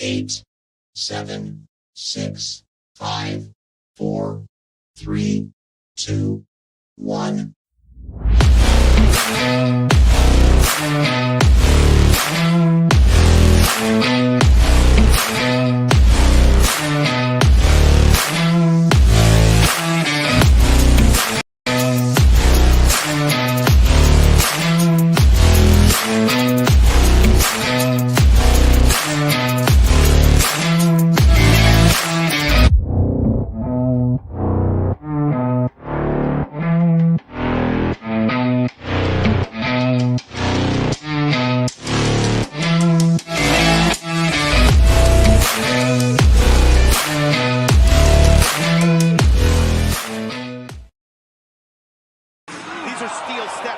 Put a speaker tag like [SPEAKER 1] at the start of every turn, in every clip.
[SPEAKER 1] 8, 7, 6, 5, 4, 3, 2, 1.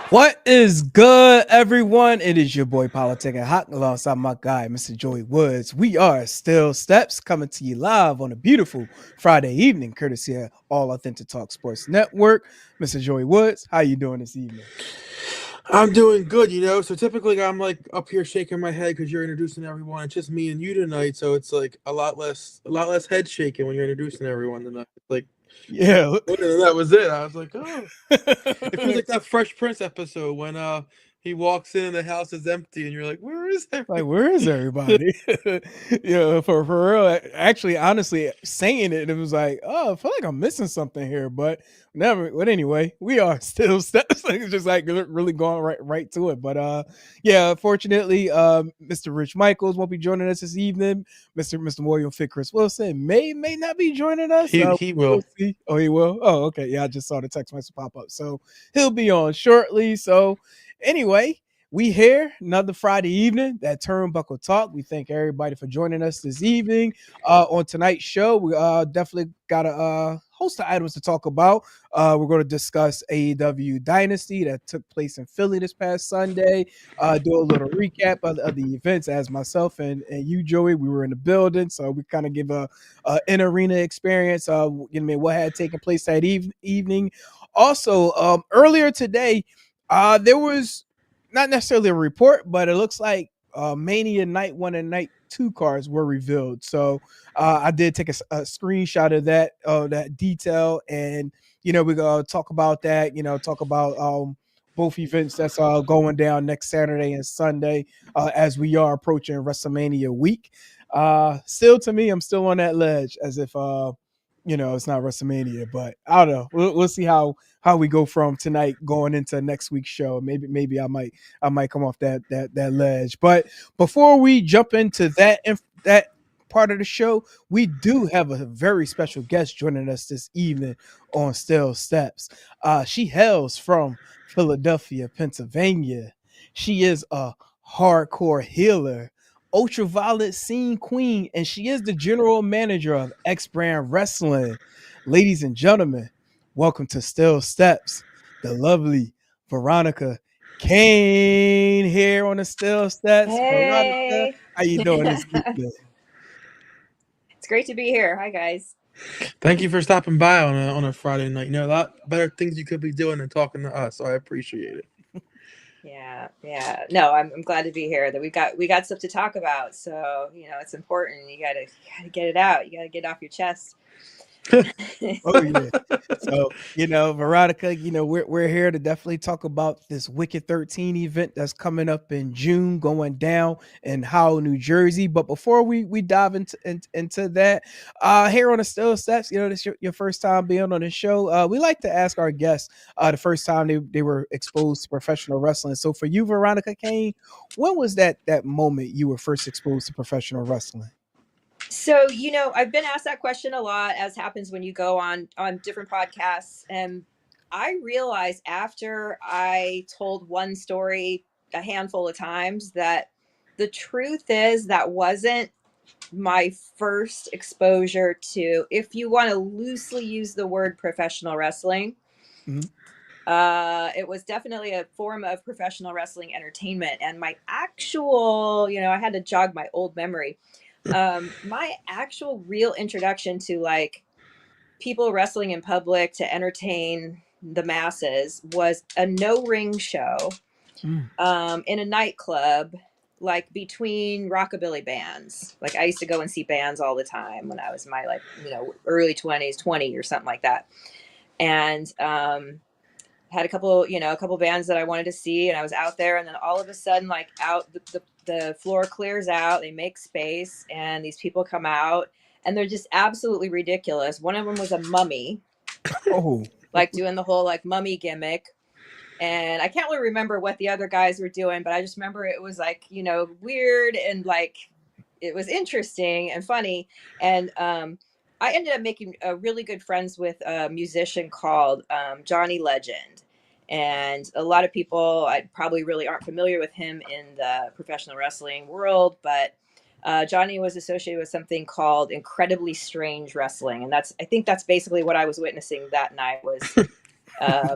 [SPEAKER 2] What is good, everyone? It is your boy Politic and Hot alongside my guy, Mr. Joey Woods. We are Still Steps coming to you live on a beautiful Friday evening, courtesy of All Authentic Talk Sports Network. Mr. Joey Woods, how you doing this evening?
[SPEAKER 3] I'm doing good, So typically I'm like up here shaking my head because you're introducing everyone. It's just me and you tonight, so it's like a lot less head shaking when you're introducing everyone tonight. Like,
[SPEAKER 2] yeah,
[SPEAKER 3] that was it. I was like, oh, it feels like that Fresh Prince episode when he walks in and the house is empty, and you're like, where is everybody?
[SPEAKER 2] Like, where is everybody? For real. Actually, honestly, saying it was like, oh, I feel like I'm missing something here, but never. But anyway, we are Still Steps. It's just like really going right to it. But yeah, fortunately, Mr. Rich Michaels won't be joining us this evening. Mr. William Fit Chris Wilson may not be joining us.
[SPEAKER 3] He will.
[SPEAKER 2] We'll see. Oh, he will. Oh, okay. Yeah, I just saw the text message pop up, so he'll be on shortly. So anyway, we here another Friday evening, that Turnbuckle Talk. We thank everybody for joining us this evening. On tonight's show, we definitely got a host of items to talk about. We're going to discuss AEW Dynasty that took place in Philly this past Sunday. Do a little recap of the events as myself and you, Joey. We were in the building, so we kind of give a in-arena experience. What had taken place that evening. Also, earlier today, there was not necessarily a report, but it looks like Mania Night 1 and Night 2 cards were revealed. So I did take a screenshot of that detail, and we're gonna talk about that. Talk about both events that's going down next Saturday and Sunday as we are approaching WrestleMania week. Still, to me, I'm still on that ledge as if it's not WrestleMania, but I don't know. We'll see how we go from tonight going into next week's show. Maybe I might come off that ledge. But before we jump into that part of the show, we do have a very special guest joining us this evening on Still Steps. She hails from Philadelphia, Pennsylvania. She is a hardcore healer, ultraviolet scene queen, and she is the general manager of X Brand Wrestling. Ladies and gentlemen, welcome to Still Steps, the lovely Veronica Caine here on the Still Steps.
[SPEAKER 4] Hey.
[SPEAKER 2] Veronica, how you doing this evening?
[SPEAKER 4] It's great to be here. Hi, guys.
[SPEAKER 3] Thank you for stopping by on a Friday night. A lot better things you could be doing than talking to us, so I appreciate it.
[SPEAKER 4] Yeah. No, I'm glad to be here. That we got stuff to talk about. So it's important. You gotta get it out. You gotta get it off your chest.
[SPEAKER 2] Oh yeah. So Veronica, we're here to definitely talk about this Wicked 13 event that's coming up in June, going down in Howell, New Jersey. But before we dive into that, here on the Still Steps, this is your first time being on the show. We like to ask our guests the first time they were exposed to professional wrestling. So for you, Veronica Caine, when was that moment you were first exposed to professional wrestling?
[SPEAKER 4] So, I've been asked that question a lot, as happens when you go on different podcasts. And I realized after I told one story a handful of times that the truth is that wasn't my first exposure to, if you want to loosely use the word professional wrestling. Mm-hmm. It was definitely a form of professional wrestling entertainment. And my actual, I had to jog my old memory. My actual real introduction to like people wrestling in public to entertain the masses was a no-ring show in a nightclub like between rockabilly bands. Like I used to go and see bands all the time when I was my like, early 20s, 20 or something like that. And had a couple bands that I wanted to see, and I was out there, and then all of a sudden, like the floor clears out, they make space, and these people come out, and they're just absolutely ridiculous. One of them was a mummy,
[SPEAKER 2] Oh,
[SPEAKER 4] like doing the whole like mummy gimmick. And I can't really remember what the other guys were doing, but I just remember it was like, weird and like it was interesting and funny. And I ended up making really good friends with a musician called Johnny Legend. And a lot of people I probably really aren't familiar with him in the professional wrestling world, but Johnny was associated with something called incredibly strange wrestling. And I think that's basically what I was witnessing that night was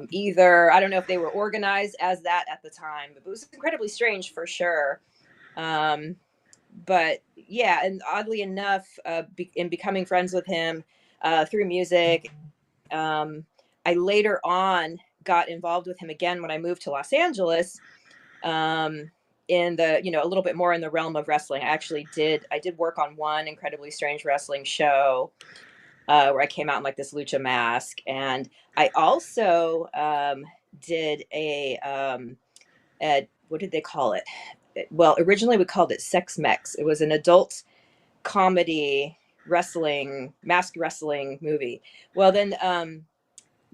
[SPEAKER 4] either, I don't know if they were organized as that at the time, but it was incredibly strange for sure. But yeah, and oddly enough, in becoming friends with him through music, I later on got involved with him again when I moved to Los Angeles. In the a little bit more in the realm of wrestling. I did work on one incredibly strange wrestling show where I came out in like this lucha mask, and I also did a what did they call it? Well, originally we called it Sex Mex. It was an adult comedy masked wrestling movie. Well, then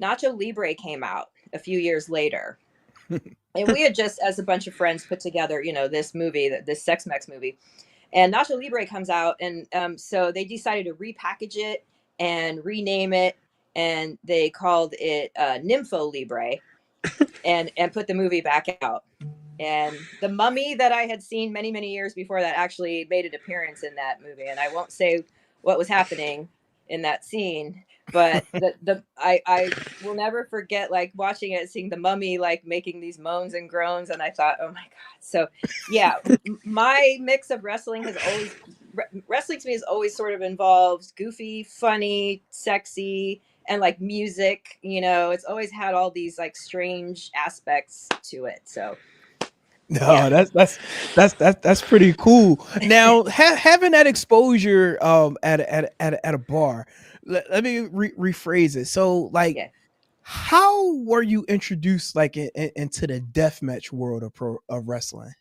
[SPEAKER 4] Nacho Libre came out a few years later. And we had just, as a bunch of friends, put together, this movie, this Sex Mex movie. And Nacho Libre comes out, and so they decided to repackage it and rename it, and they called it Nympho Libre, and put the movie back out. And the mummy that I had seen many, many years before that actually made an appearance in that movie. And I won't say what was happening in that scene, but I will never forget like watching it, seeing the mummy like making these moans and groans, and I thought, oh my god. So yeah, my mix of wrestling wrestling to me has always sort of involved goofy, funny, sexy, and like music. It's always had all these like strange aspects to it. So
[SPEAKER 2] no,
[SPEAKER 4] yeah.
[SPEAKER 2] that's pretty cool. Now, having that exposure at a bar, let me rephrase it. So, like,
[SPEAKER 4] Yeah.
[SPEAKER 2] how were you introduced like into the deathmatch world of wrestling?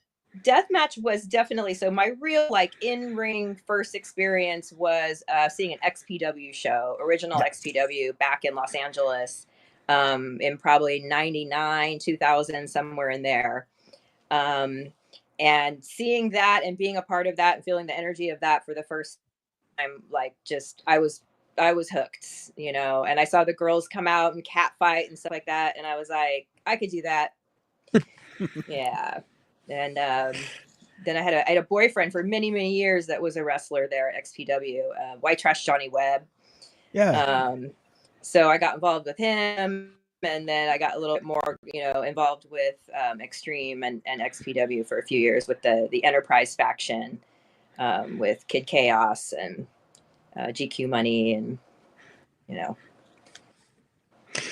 [SPEAKER 4] Deathmatch was definitely, so my real like in-ring first experience was seeing an XPW show, original
[SPEAKER 2] Yeah.
[SPEAKER 4] XPW back in Los Angeles, in probably 99, 2000, somewhere in there. And seeing that and being a part of that and feeling the energy of that for the first time, like just I was hooked, and I saw the girls come out and cat fight and stuff like that, and I was like, I could do that. Yeah. And then I had a boyfriend for many, many years that was a wrestler there at XPW, White Trash Johnny Webb.
[SPEAKER 2] Yeah.
[SPEAKER 4] So I got involved with him, and then I got a little bit more, involved with Extreme and XPW for a few years with the Enterprise faction, with Kid Chaos and GQ Money, and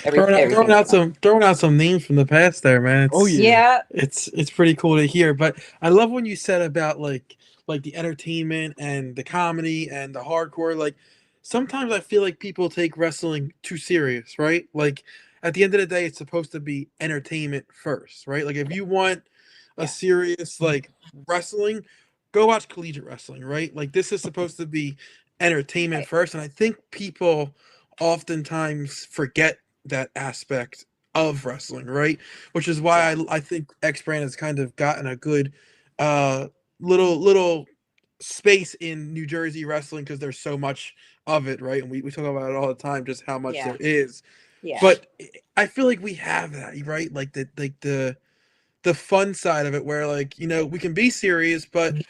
[SPEAKER 3] Throwing
[SPEAKER 4] everything.
[SPEAKER 3] out some names from the past there, man.
[SPEAKER 2] Oh yeah.
[SPEAKER 4] Yeah.
[SPEAKER 3] It's pretty cool to hear. But I love when you said about like the entertainment and the comedy and the hardcore. Like sometimes I feel like people take wrestling too serious, right? Like at the end of the day, it's supposed to be entertainment first, right? Like if you want a
[SPEAKER 4] Yeah.
[SPEAKER 3] serious like wrestling, go watch collegiate wrestling, right? Like this is supposed to be entertainment
[SPEAKER 4] Right.
[SPEAKER 3] first, and I think people oftentimes forget that aspect of wrestling, right? Which is why I think X Brand has kind of gotten a good little space in New Jersey wrestling because there's so much of it, right? And we talk about it all the time, just how much
[SPEAKER 4] Yeah.
[SPEAKER 3] there is.
[SPEAKER 4] Yeah.
[SPEAKER 3] But I feel like we have that, right? Like the fun side of it where like, we can be serious, but we're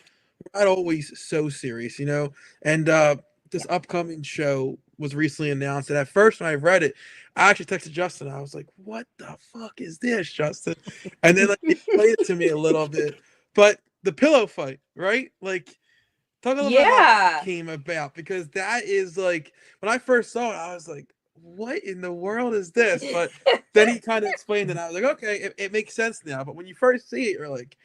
[SPEAKER 3] not always so serious, And this
[SPEAKER 4] Yeah.
[SPEAKER 3] upcoming show was recently announced, and at first when I read it, I actually texted Justin. I was like, "What the fuck is this, Justin?" And then like he explained it to me a little bit. But the pillow fight, right? Like, talk a little bit how that
[SPEAKER 4] Yeah.
[SPEAKER 3] came about, because that is like when I first saw it, I was like, "What in the world is this?" But then he kind of explained it, and I was like, "Okay, it makes sense now." But when you first see it, you're like,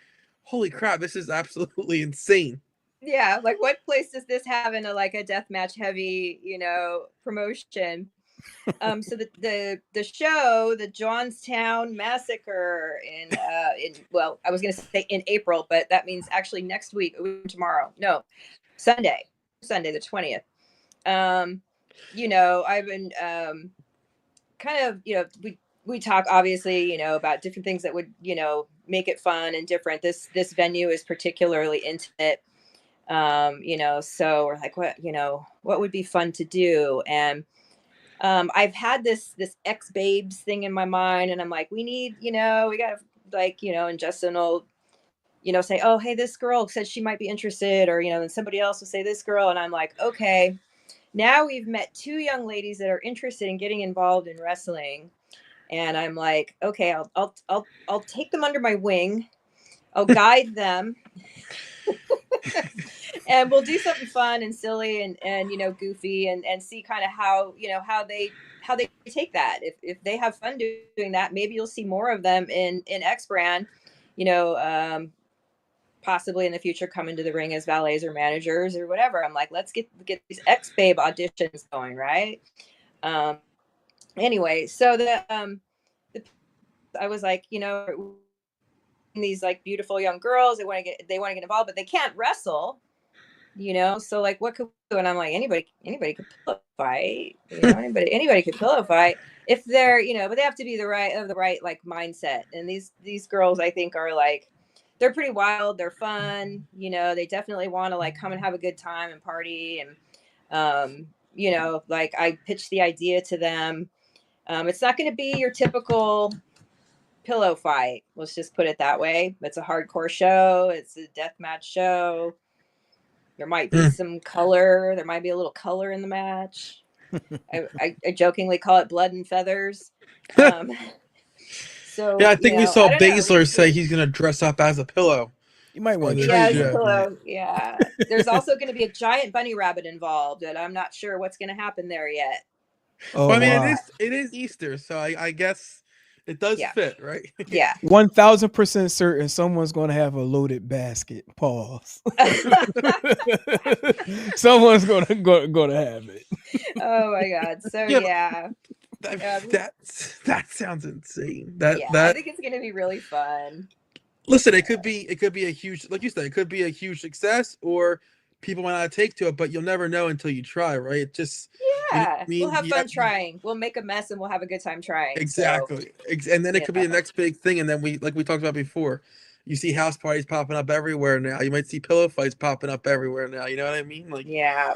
[SPEAKER 3] holy crap, this is absolutely insane.
[SPEAKER 4] Yeah, like what place does this have in a deathmatch heavy, promotion? So the show, the Johnstown Massacre I was gonna say in April, but that means actually next week, tomorrow. No, Sunday the 20th. I've been kind of, we talk obviously, about different things that would, make it fun and different. This venue is particularly intimate. So we're like, what would be fun to do? And I've had this ex babes thing in my mind, and I'm like, we gotta and Justin will, say, oh, hey, this girl said she might be interested, or, and somebody else will say this girl. And I'm like, okay, now we've met two young ladies that are interested in getting involved in wrestling. And I'm like, okay, I'll take them under my wing. I'll guide them. And we'll do something fun and silly and goofy and see kind of how they take that. If they have fun doing that, maybe you'll see more of them in X brand, possibly in the future come into the ring as valets or managers or whatever. I'm like, let's get these X babe auditions going, right? Anyway, so I was like, these like beautiful young girls, they want to get involved, but they can't wrestle. So like, what could we do? And I'm like, anybody could pillow fight. Anybody could pillow fight if they're, but they have to be the right like mindset. And these girls, I think, are like, they're pretty wild. They're fun. They definitely want to like come and have a good time and party. And like I pitched the idea to them. It's not going to be your typical pillow fight. Let's just put it that way. It's a hardcore show. It's a deathmatch show. There might be some color. There might be a little color in the match. I jokingly call it blood and feathers. So
[SPEAKER 3] yeah, I think we saw Baszler say he's going to dress up as a pillow.
[SPEAKER 2] You might want
[SPEAKER 4] to as a pillow. Yeah. There's also going to be a giant bunny rabbit involved, and I'm not sure what's going to happen there yet.
[SPEAKER 3] Oh, well, I mean, wow. it is Easter, so I guess it does fit, right?
[SPEAKER 4] Yeah.
[SPEAKER 2] 1000% certain someone's going to have a loaded basket. Pause. Someone's going to have it.
[SPEAKER 4] Oh my God. So yeah.
[SPEAKER 3] That sounds insane.
[SPEAKER 4] I think it's going to be really fun.
[SPEAKER 3] Listen, it could be a huge, like you said, it could be a huge success, or people might not take to it, but you'll never know until you try, right? It just
[SPEAKER 4] we'll have fun trying. We'll make a mess and we'll have a good time trying.
[SPEAKER 3] Exactly. So, and then it could be the next big thing, and then we talked about before, you see house parties popping up everywhere now. You might see pillow fights popping up everywhere now. You know what I mean? Like,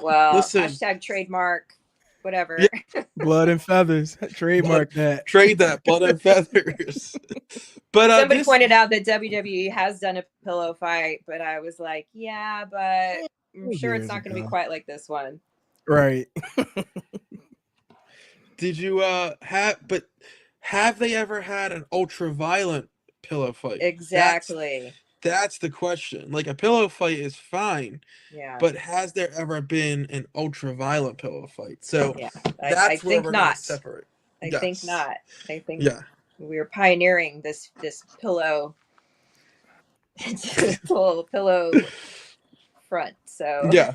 [SPEAKER 4] well, listen, hashtag trademark, whatever.
[SPEAKER 2] Yeah. Blood and feathers. Trademark that.
[SPEAKER 3] Trade that, blood and feathers. But
[SPEAKER 4] somebody pointed out that WWE has done a pillow fight, but I was like, but I'm sure it's not going to be quite like this one.
[SPEAKER 2] Right.
[SPEAKER 3] Did you have they ever had an ultra violent pillow fight?
[SPEAKER 4] Exactly.
[SPEAKER 3] That's the question. Like, a pillow fight is fine.
[SPEAKER 4] Yeah.
[SPEAKER 3] But has there ever been an ultra violent pillow fight? So
[SPEAKER 4] that's where we're going to
[SPEAKER 3] separate.
[SPEAKER 4] I think not. I think we're pioneering this pillow pillow front. So
[SPEAKER 3] yeah.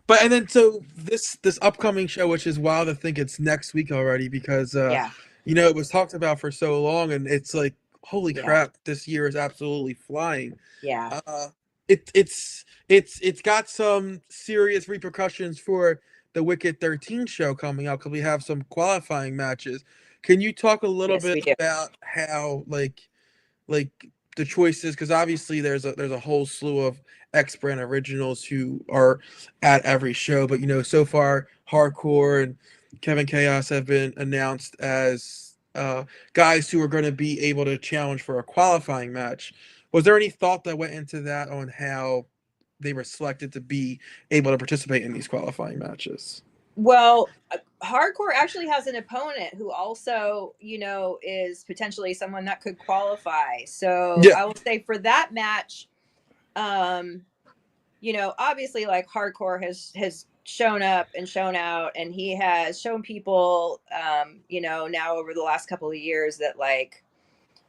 [SPEAKER 3] But and then so this upcoming show, which is wild to think it's next week already, because it was talked about for so long, and it's like, holy crap, this year is absolutely flying.
[SPEAKER 4] Yeah.
[SPEAKER 3] It's got some serious repercussions for the Wicked 13 show coming out, because we have some qualifying matches. Can you talk a little bit about how like the choices, because obviously there's a whole slew of X brand originals who are at every show, but so far Hardcore and Kevin Chaos have been announced as guys who are going to be able to challenge for a qualifying match. Was there any thought that went into that on how they were selected to be able to participate in these qualifying matches?
[SPEAKER 4] Well, Hardcore actually has an opponent who also, is potentially someone that could qualify. So I will say for that match, obviously, like, Hardcore has shown up and shown out, and he has shown people, now over the last couple of years that, like,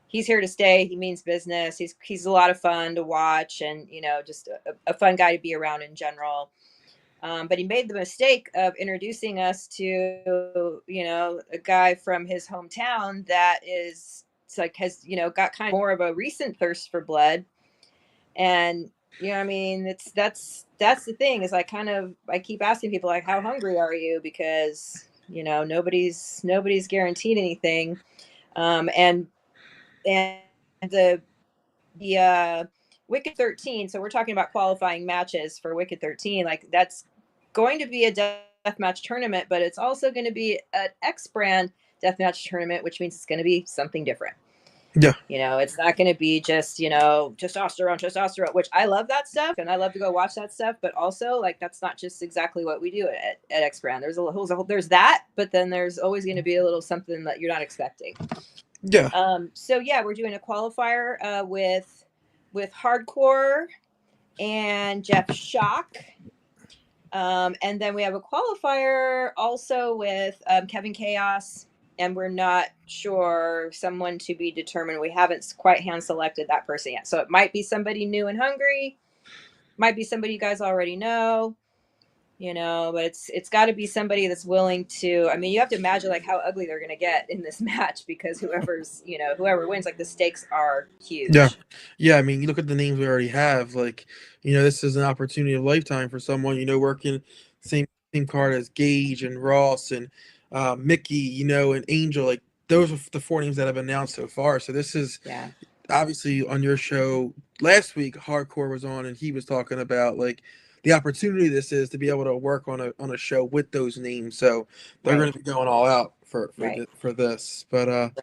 [SPEAKER 4] he's here to stay. He means business. He's a lot of fun to watch, and just a fun guy to be around in general. But he made the mistake of introducing us to a guy from his hometown that has got kind of more of a recent thirst for blood. And I mean, that's the thing, is I keep asking people, like, how hungry are you? Because nobody's guaranteed anything. And the Wicked 13. So we're talking about qualifying matches for Wicked 13. Like, that's going to be a deathmatch tournament, but it's also going to be an X brand deathmatch tournament, which means it's going to be something different.
[SPEAKER 3] Yeah.
[SPEAKER 4] It's not going to be just, testosterone, which I love that stuff and I love to go watch that stuff. But also, like, that's not just exactly what we do at X brand. There's that, but then there's always going to be a little something that you're not expecting.
[SPEAKER 3] Yeah.
[SPEAKER 4] So yeah, we're doing a qualifier with Hardcore and Jeff Shock. And then we have a qualifier also with Kevin Chaos, and we're not sure, someone to be determined. We haven't quite hand selected that person yet. So it might be somebody new and hungry, might be somebody you guys already know. But it's got to be somebody that's willing to. I mean, you have to imagine like how ugly they're going to get in this match, because whoever wins, like, the stakes are huge.
[SPEAKER 3] Yeah. I mean, you look at the names we already have. Like, this is an opportunity of lifetime for someone. Working same card as Gage and Ross and Mickey. And Angel. Like, those are the 4 names that have been announced so far. So this is obviously on your show last week. Hardcore was on, and he was talking about like the opportunity this is to be able to work on a show with those names. So they're going to be going all out for this. But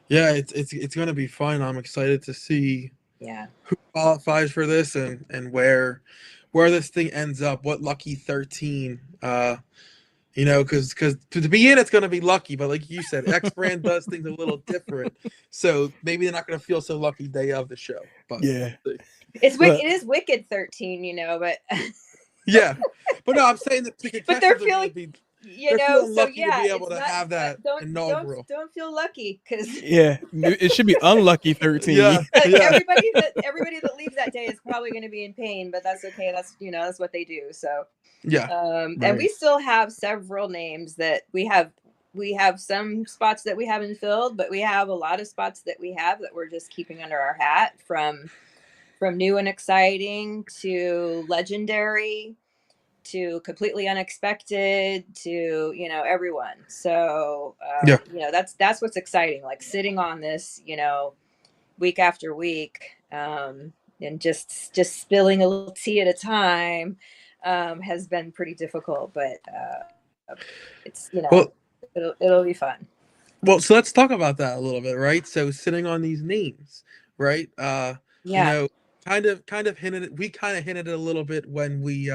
[SPEAKER 3] yeah, it's going to be fun. I'm excited to see who qualifies for this and where this thing ends up. What lucky 13. Because to begin, it's going to be lucky, but like you said, X brand does things a little different, so maybe they're not going to feel so lucky day of the show. But
[SPEAKER 2] yeah,
[SPEAKER 4] it is Wicked 13, but
[SPEAKER 3] yeah, but no, I'm saying that the
[SPEAKER 4] but they're
[SPEAKER 3] contestants are
[SPEAKER 4] feeling,
[SPEAKER 3] going to be feeling lucky to be able to have that inaugural.
[SPEAKER 4] Don't feel lucky, because
[SPEAKER 2] it should be unlucky 13.
[SPEAKER 3] Yeah.
[SPEAKER 4] everybody that leaves that day is probably going to be in pain, but that's okay. That's that's what they do. So and we still have several names that we have some spots that we haven't filled, but we have a lot of spots that we're just keeping under our hat, from new and exciting to legendary to completely unexpected to everyone. So that's what's exciting, like sitting on this week after week, and just spilling a little tea at a time has been pretty difficult, but it's it'll be fun.
[SPEAKER 3] Well, so let's talk about that a little bit, right? So sitting on these names, right? Kind of hinted. We kind of hinted it a little bit when we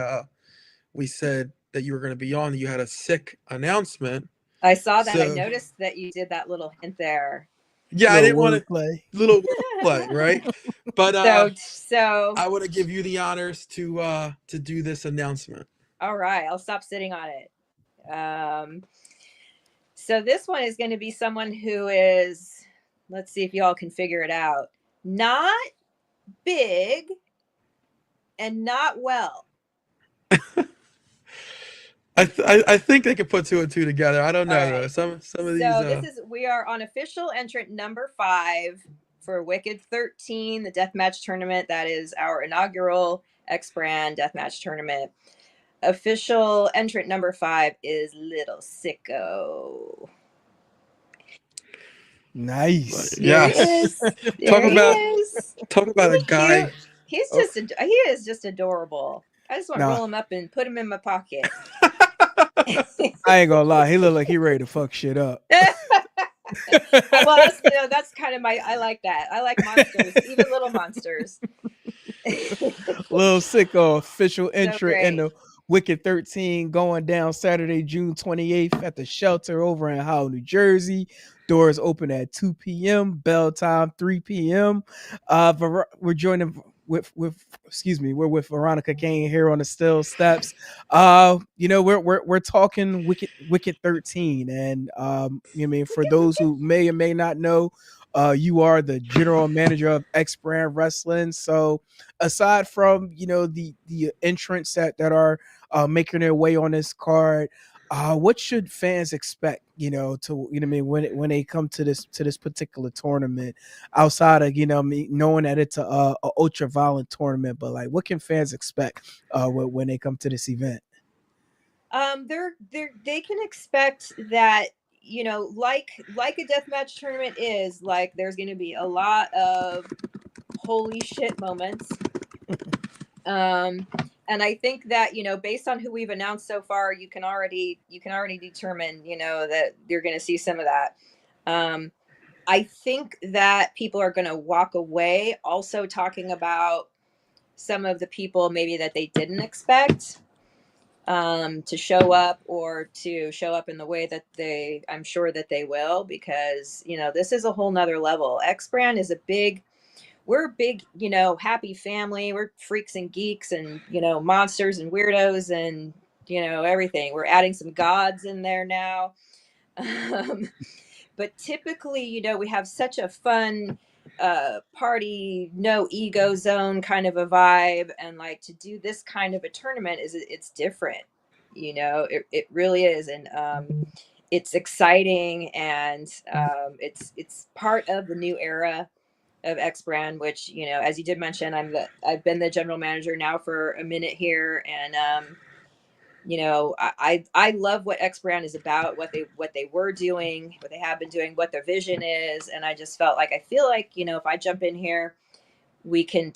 [SPEAKER 3] said that you were going to be on. You had a sick announcement.
[SPEAKER 4] I saw that. I noticed that you did that little hint there.
[SPEAKER 3] Yeah, I didn't want to play. Little play, right? But
[SPEAKER 4] so
[SPEAKER 3] I want to give you the honors to do this announcement.
[SPEAKER 4] All right, I'll stop sitting on it. So this one is going to be someone who is, let's see if y'all can figure it out, not big and not well.
[SPEAKER 3] I think they could put 2 and 2 together. I don't know though. Right. Some of these.
[SPEAKER 4] So we are on official entrant number 5 for Wicked 13, the deathmatch tournament. That is our inaugural X brand deathmatch tournament. Official entrant number 5 is Little Sicko.
[SPEAKER 2] Nice.
[SPEAKER 3] Yeah. Talk about a guy.
[SPEAKER 4] He is just adorable. I just want to roll him up and put him in my pocket.
[SPEAKER 2] I ain't gonna lie, he look like he ready to fuck shit up.
[SPEAKER 4] Well, that's kind of I like that. I like monsters, even little monsters.
[SPEAKER 2] Little Sicko, official entrant in the Wicked 13, going down Saturday, June 28th at the Shelter over in Howell, New Jersey. Doors open at 2 p.m. Bell time 3 p.m. We're joining with we're with Veronica Caine here on the Still Steps. We're talking Wicked 13, and for those who may or may not know, You are the general manager of X Brand Wrestling. So aside from the entrants that are making their way on this card, what should fans expect? To I mean when they come to this particular tournament, outside of me knowing that it's a ultra violent tournament, but like what can fans expect when they come to this event?
[SPEAKER 4] They can expect that, like a deathmatch tournament is, like there's going to be a lot of holy shit moments. And I think that, based on who we've announced so far, you can already determine, that you're going to see some of that. I think that people are going to walk away also talking about some of the people maybe that they didn't expect to show up, or to show up in the way that I'm sure that they will, because, this is a whole nother level. X Brand is we're a big, happy family. We're freaks and geeks and, monsters and weirdos and, everything. We're adding some gods in there now. But typically, we have such a fun party, no ego zone kind of a vibe. And like, to do this kind of a tournament it's different, it really is. And it's exciting, and it's part of the new era of X Brand, which, as you did mention, I've been the general manager now for a minute here, and I love what X Brand is about, what they were doing, what they have been doing, what their vision is, and I just feel like if I jump in here, we can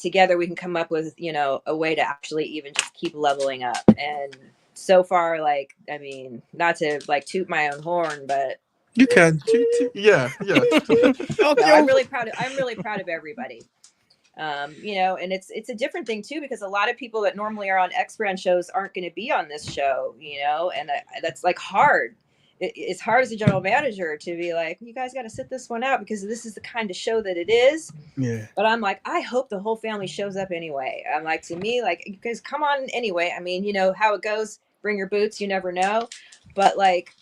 [SPEAKER 4] come up with a way to actually even just keep leveling up. And so far, like, I mean, not to like toot my own horn, but
[SPEAKER 3] You can. Yeah.
[SPEAKER 4] I'm really proud of everybody. And it's a different thing too, because a lot of people that normally are on X Brand shows aren't going to be on this show, and that's like hard. It's hard as a general manager to be like, you guys got to sit this one out, because this is the kind of show that it is.
[SPEAKER 2] Yeah.
[SPEAKER 4] But I'm like, I hope the whole family shows up anyway. I'm like, to me, like, you guys come on anyway. I mean, how it goes. Bring your boots. You never know. But like,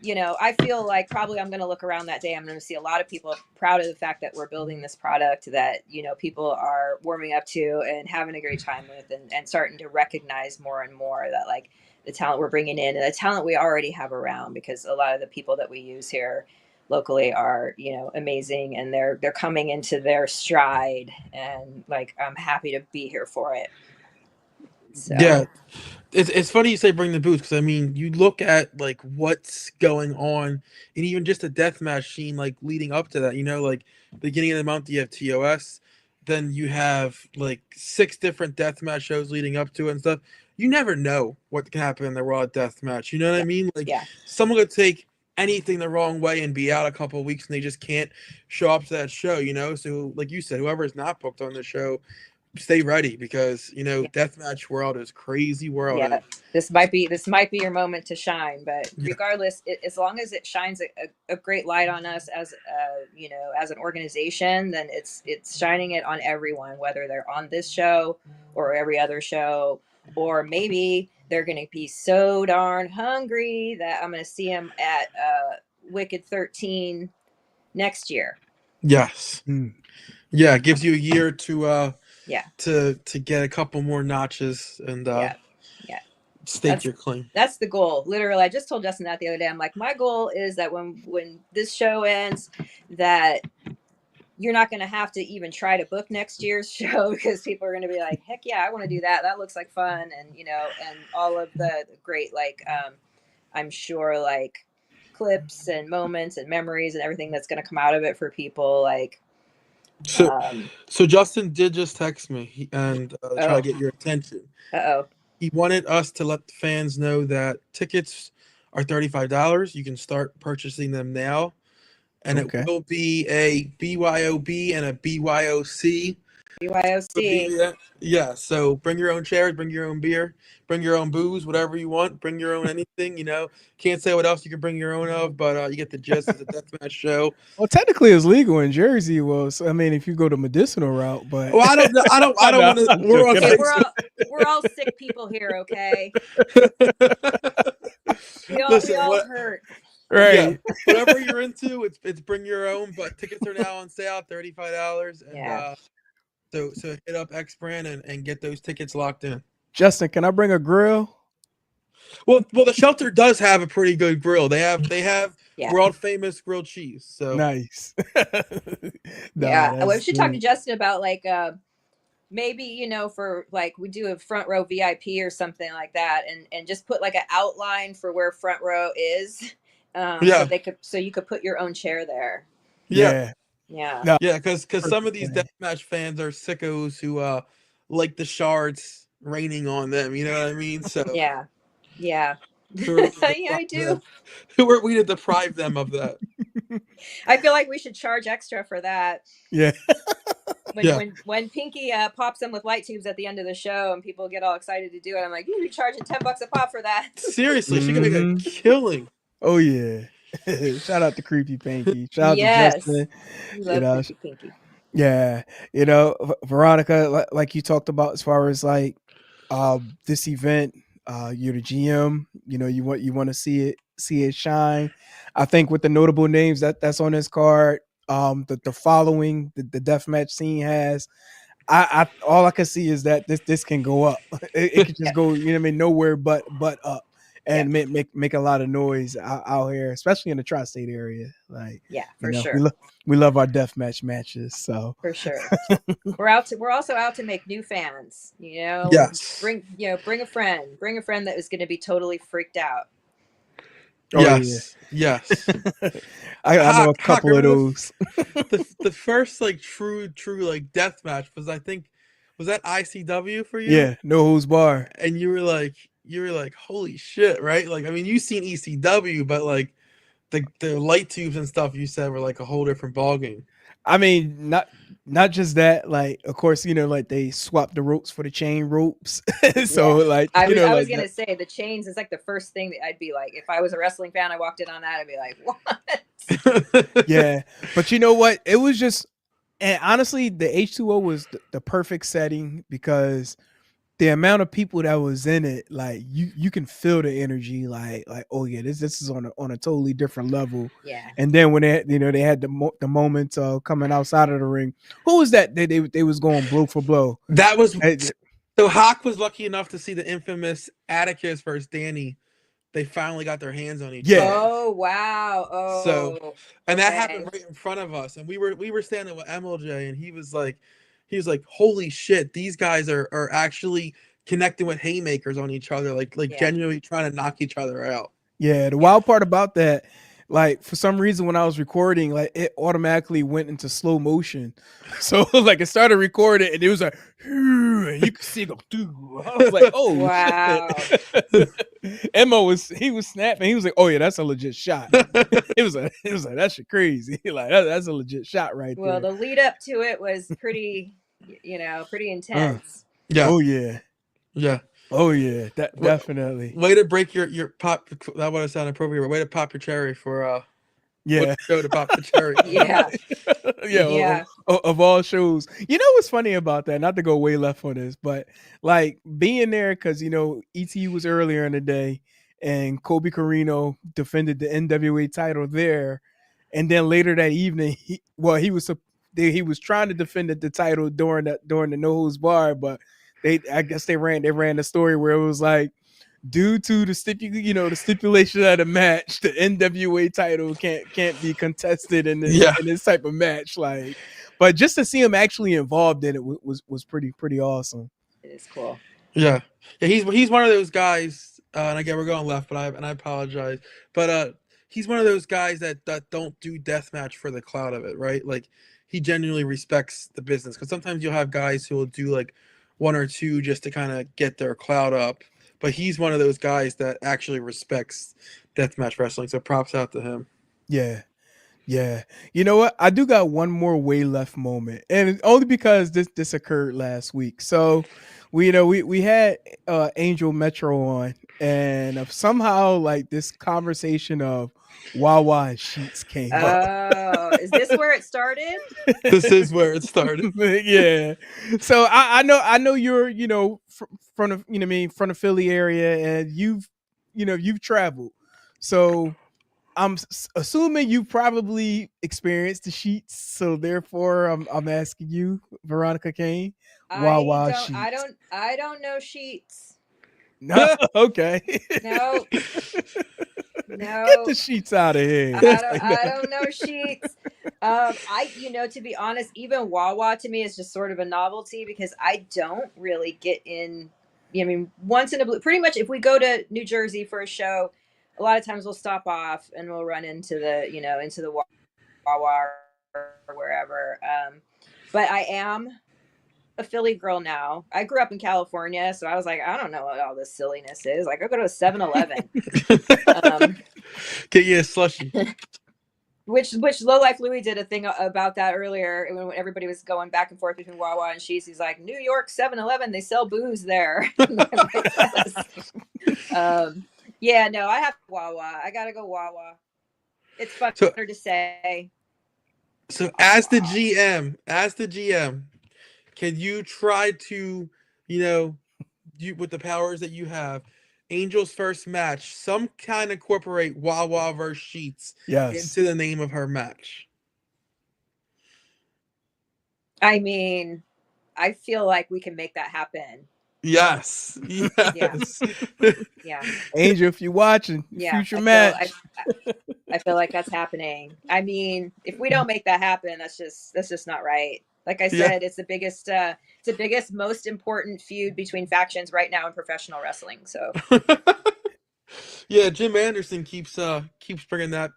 [SPEAKER 4] I feel like probably I'm going to look around that day. I'm going to see a lot of people proud of the fact that we're building this product that, people are warming up to and having a great time with, and starting to recognize more and more that, like, the talent we're bringing in and the talent we already have around, because a lot of the people that we use here locally are, amazing, and they're coming into their stride, and like, I'm happy to be here for it. So.
[SPEAKER 3] Yeah. It's funny you say bring the boots, because I mean, you look at like what's going on, and even just a deathmatch scene like leading up to that. Like beginning of the month you have TOS, then you have like 6 different deathmatch shows leading up to it and stuff. You never know what can happen in the Raw deathmatch. You know what I mean? Like, someone could take anything the wrong way and be out a couple of weeks, and they just can't show up to that show. So like you said, whoever is not booked on the show, stay ready, because deathmatch world is crazy world.
[SPEAKER 4] Yeah, this might be your moment to shine, but regardless, as long as it shines a great light on us as as an organization, then it's shining it on everyone, whether they're on this show or every other show, or maybe they're going to be so darn hungry that I'm going to see them at Wicked 13 next year.
[SPEAKER 3] Yes. Yeah, it gives you a year to to get a couple more notches and stake your claim.
[SPEAKER 4] That's the goal. Literally, I just told Justin that the other day. I'm like, my goal is that when this show ends, that you're not going to have to even try to book next year's show, because people are going to be like, heck yeah, I want to do that. That looks like fun. And, and all of the great, like, I'm sure, like, clips and moments and memories and everything that's going to come out of it for people. Like,
[SPEAKER 3] so Justin did just text me and try to get your attention. He wanted us to let the fans know that tickets are $35. You can start purchasing them now. And it will be a BYOB and a BYOC.
[SPEAKER 4] BYOC.
[SPEAKER 3] Yeah, so bring your own chairs, bring your own beer, bring your own booze, whatever you want, bring your own anything, Can't say what else you can bring your own of, but you get the gist. It's a deathmatch show.
[SPEAKER 2] Well, technically it's legal in Jersey. Well, so, I mean, if you go the medicinal route, but
[SPEAKER 3] well, I don't want to.
[SPEAKER 4] We're all sick people here, okay? We all hurt.
[SPEAKER 2] Right.
[SPEAKER 3] whatever you're into, it's bring your own. But tickets are now on sale, $35, and
[SPEAKER 4] Yeah.
[SPEAKER 3] so hit up X Brand and get those tickets locked in.
[SPEAKER 2] Justin, can I bring a grill?
[SPEAKER 3] Well, the shelter does have a pretty good grill. They have
[SPEAKER 4] Yeah.
[SPEAKER 3] world famous grilled cheese. So
[SPEAKER 2] Nice.
[SPEAKER 4] Yeah. We
[SPEAKER 2] That's
[SPEAKER 4] should talk to
[SPEAKER 2] good.
[SPEAKER 4] Justin about like maybe for like we do a front row VIP or something like that, and just put like an outline for where front row is,
[SPEAKER 3] Yeah.
[SPEAKER 4] so you could put your own chair there.
[SPEAKER 2] Yeah.
[SPEAKER 4] Yeah.
[SPEAKER 2] No,
[SPEAKER 3] Yeah, because some of
[SPEAKER 2] perfect
[SPEAKER 3] these
[SPEAKER 2] plan.
[SPEAKER 3] deathmatch fans are sickos who like the shards raining on them. You know what I mean? So
[SPEAKER 4] Yeah. Yeah.
[SPEAKER 3] who are we to
[SPEAKER 4] Yeah, I
[SPEAKER 3] deprive
[SPEAKER 4] do.
[SPEAKER 3] them? Who are we to deprive them of that?
[SPEAKER 4] I feel like we should charge extra for that.
[SPEAKER 2] Yeah.
[SPEAKER 4] When
[SPEAKER 3] Yeah.
[SPEAKER 4] when Pinky pops them with light tubes at the end of the show and people get all excited to do it, I'm like, you're charging $10 a pop for that.
[SPEAKER 3] Seriously, she can make a
[SPEAKER 2] Mhm.
[SPEAKER 3] killing.
[SPEAKER 2] Oh yeah. Shout out to Creepy Pinky. Shout out to
[SPEAKER 4] Yes.
[SPEAKER 2] Justin.
[SPEAKER 4] We
[SPEAKER 2] You
[SPEAKER 4] love
[SPEAKER 2] know,
[SPEAKER 4] Creepy Pinky.
[SPEAKER 2] yeah. Veronica, like you talked about, as far as like this event, you're the GM. You want to see it shine. I think with the notable names that's on this card, the following the deathmatch scene has. I all I can see is that this can go up. It could just
[SPEAKER 4] Yeah.
[SPEAKER 2] go, nowhere but up,
[SPEAKER 4] Yeah.
[SPEAKER 2] and make a lot of noise out here, especially in the tri-state area. Like,
[SPEAKER 4] Yeah, for sure.
[SPEAKER 2] we love our deathmatch matches. So
[SPEAKER 4] For sure. We're also out to make new fans,
[SPEAKER 3] Yes.
[SPEAKER 4] bring a friend that is going to be totally freaked out.
[SPEAKER 2] oh yeah,
[SPEAKER 3] Yes.
[SPEAKER 2] I know a couple of
[SPEAKER 3] remember
[SPEAKER 2] those.
[SPEAKER 3] the first like true like death match was, I think, was that ICW for you?
[SPEAKER 2] Yeah, no who's bar.
[SPEAKER 3] And you were like holy shit, right? Like, I mean, you've seen ECW, but like the light tubes and stuff you said were like a whole different ballgame.
[SPEAKER 2] I mean, not just that. Like, of course, like they swapped the ropes for the chain ropes. So,
[SPEAKER 4] Yeah.
[SPEAKER 2] like,
[SPEAKER 4] I was
[SPEAKER 2] like
[SPEAKER 4] gonna say the chains is like the first thing that I'd be like, if I was a wrestling fan, I walked in on that, I'd be like, what?
[SPEAKER 2] yeah. But you know what? It was just, and honestly, the H2O was the perfect setting because the amount of people that was in it, like you can feel the energy, like oh yeah, this is on a totally different level.
[SPEAKER 4] Yeah.
[SPEAKER 2] And then when they had the moment coming outside of the ring, who was that? They was going blow for blow.
[SPEAKER 3] That was
[SPEAKER 2] Hey,
[SPEAKER 3] so Hawk was lucky enough to see the infamous Atticus versus Danny. They finally got their hands on each
[SPEAKER 2] Yeah.
[SPEAKER 3] other.
[SPEAKER 4] Oh wow. Oh.
[SPEAKER 3] So, and that
[SPEAKER 4] okay.
[SPEAKER 3] happened right in front of us, and we were standing with MLJ, and he was like, holy shit, these guys are actually connecting with haymakers on each other, like
[SPEAKER 4] Yeah.
[SPEAKER 3] genuinely trying to knock each other out.
[SPEAKER 2] Yeah, the wild part about that, like for some reason when I was recording, like it automatically went into slow motion. So like it started recording and it was like, and you could see it go through. I was like, oh
[SPEAKER 4] Wow.
[SPEAKER 2] shit. Emma was snapping. He was like, oh yeah, that's a legit shot. It was like that shit crazy. Like that's a legit shot right
[SPEAKER 4] Well,
[SPEAKER 2] there.
[SPEAKER 4] the lead up to it was pretty, pretty intense.
[SPEAKER 3] Yeah.
[SPEAKER 2] Oh yeah.
[SPEAKER 3] Yeah.
[SPEAKER 2] Oh yeah. Definitely.
[SPEAKER 3] Way to break your pop. That would have sounded appropriate. But way to pop your cherry for
[SPEAKER 2] Yeah.
[SPEAKER 3] show to pop the cherry.
[SPEAKER 4] Yeah.
[SPEAKER 2] Yeah.
[SPEAKER 4] Yeah.
[SPEAKER 2] Of all shows, what's funny about that? Not to go way left on this, but like being there because ET was earlier in the day, and Kobe Carino defended the NWA title there, and then later that evening, he was trying to defend the title during the no holds bar, but I guess they ran the story where it was like, due to the stipulation of the match, the NWA title can't be contested in this type of match. Like, but just to see him actually involved in it was pretty awesome.
[SPEAKER 4] It is cool.
[SPEAKER 3] Yeah. He's one of those guys. And again, we're going left, but I apologize. But he's one of those guys that don't do deathmatch for the clout of it, right? Like, he genuinely respects the business, because sometimes you'll have guys who will do like one or two just to kind of get their clout up. But he's one of those guys that actually respects deathmatch wrestling. So props out to him.
[SPEAKER 2] Yeah. Yeah. You know what? I do got one more way left moment. And only because this occurred last week. So we had Angel Metro on, and somehow like this conversation of Wawa and Sheets came up.
[SPEAKER 4] Oh, is this where it started?
[SPEAKER 3] This is where it started.
[SPEAKER 2] Yeah. So I know you're from the Philly area, and you've traveled. So I'm assuming you probably experienced the sheets, so therefore I'm asking you, Veronica Caine, Wawa sheets.
[SPEAKER 4] I don't know sheets.
[SPEAKER 2] No, okay.
[SPEAKER 4] No,
[SPEAKER 2] Get
[SPEAKER 4] no.
[SPEAKER 2] the sheets out of here.
[SPEAKER 4] I don't know sheets. To be honest, even Wawa to me is just sort of a novelty because I don't really get in. I mean, once in a blue, pretty much if we go to New Jersey for a show, a lot of times we'll stop off and we'll run into the Wawa or wherever. But I am a Philly girl now. I grew up in California, so I was like, I don't know what all this silliness is. Like, I go to a 7-Eleven.
[SPEAKER 3] Get you a slushy.
[SPEAKER 4] Which Low Life Louie did a thing about that earlier when everybody was going back and forth between Wawa and Sheetz. He's like, New York 7-Eleven, they sell booze there. I'm like, yes. Yeah, no, I have Wawa. I gotta go Wawa. It's funner to say.
[SPEAKER 3] So as the GM, can you try to, you with the powers that you have, Angel's first match, some kind of incorporate Wawa versus Sheetz into the name of her match?
[SPEAKER 4] I mean, I feel like we can make that happen.
[SPEAKER 3] Yes.
[SPEAKER 4] Yeah.
[SPEAKER 2] Angel, if you're watching, future match.
[SPEAKER 4] I feel like that's happening. I mean, if we don't make that happen, that's just not right. Like I said, it's the biggest, most important feud between factions right now in professional wrestling. So,
[SPEAKER 3] yeah, Jim Anderson keeps bringing that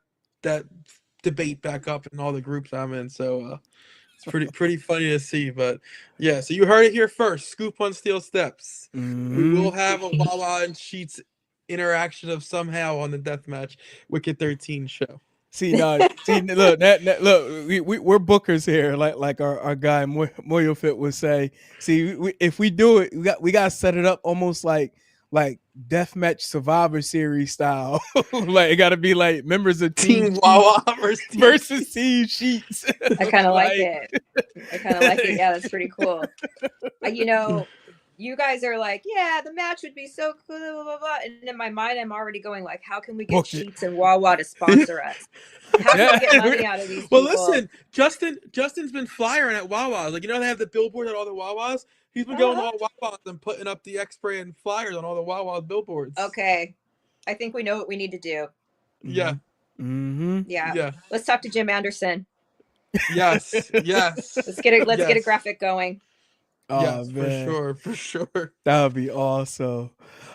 [SPEAKER 3] debate back up in all the groups I'm in. So it's pretty funny to see. But yeah, so you heard it here first. Scoop on Steel Steps.
[SPEAKER 2] Mm-hmm.
[SPEAKER 3] We will have a Wawa and Sheetz interaction of somehow on the Deathmatch Wicked 13 show.
[SPEAKER 2] Look, we're bookers here, like our guy Moyo Fit would say. See, if we do it, we got to set it up almost like Deathmatch Survivor Series style. Like it got to be like members of
[SPEAKER 3] Team Wawa
[SPEAKER 2] versus Team Sheetz.
[SPEAKER 4] I kind of like it. Yeah, that's pretty cool. You guys are like, yeah, the match would be so cool, blah, blah, blah. And in my mind, I'm already going like, how can we get Sheetz and Wawa to sponsor us? How can we get money out of these people?
[SPEAKER 3] Well, listen, Justin's been flyering at Wawa's. Like, they have the billboard at all the Wawa's. He's been going to all Wawa's and putting up the X-brand flyers on all the Wawa's billboards.
[SPEAKER 4] Okay. I think we know what we need to do.
[SPEAKER 3] Yeah.
[SPEAKER 2] Mm-hmm.
[SPEAKER 4] Yeah. Let's talk to Jim Anderson.
[SPEAKER 3] Yes.
[SPEAKER 4] Let's get a graphic going.
[SPEAKER 2] Oh,
[SPEAKER 3] yes,
[SPEAKER 2] man.
[SPEAKER 3] for sure.
[SPEAKER 2] That would be awesome.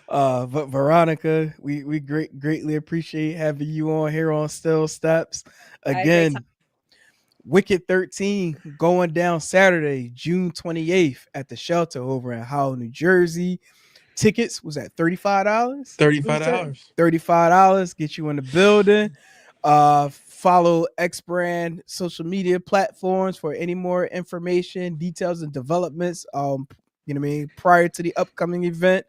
[SPEAKER 2] But Veronica, we greatly appreciate having you on here on Still Steps. Again, Wicked 13 going down Saturday, June 28th at the Shelter over in Howell, New Jersey. Tickets was at $35. $35 get you in the building. Follow X Brand social media platforms for any more information, details, and developments. Prior to the upcoming event,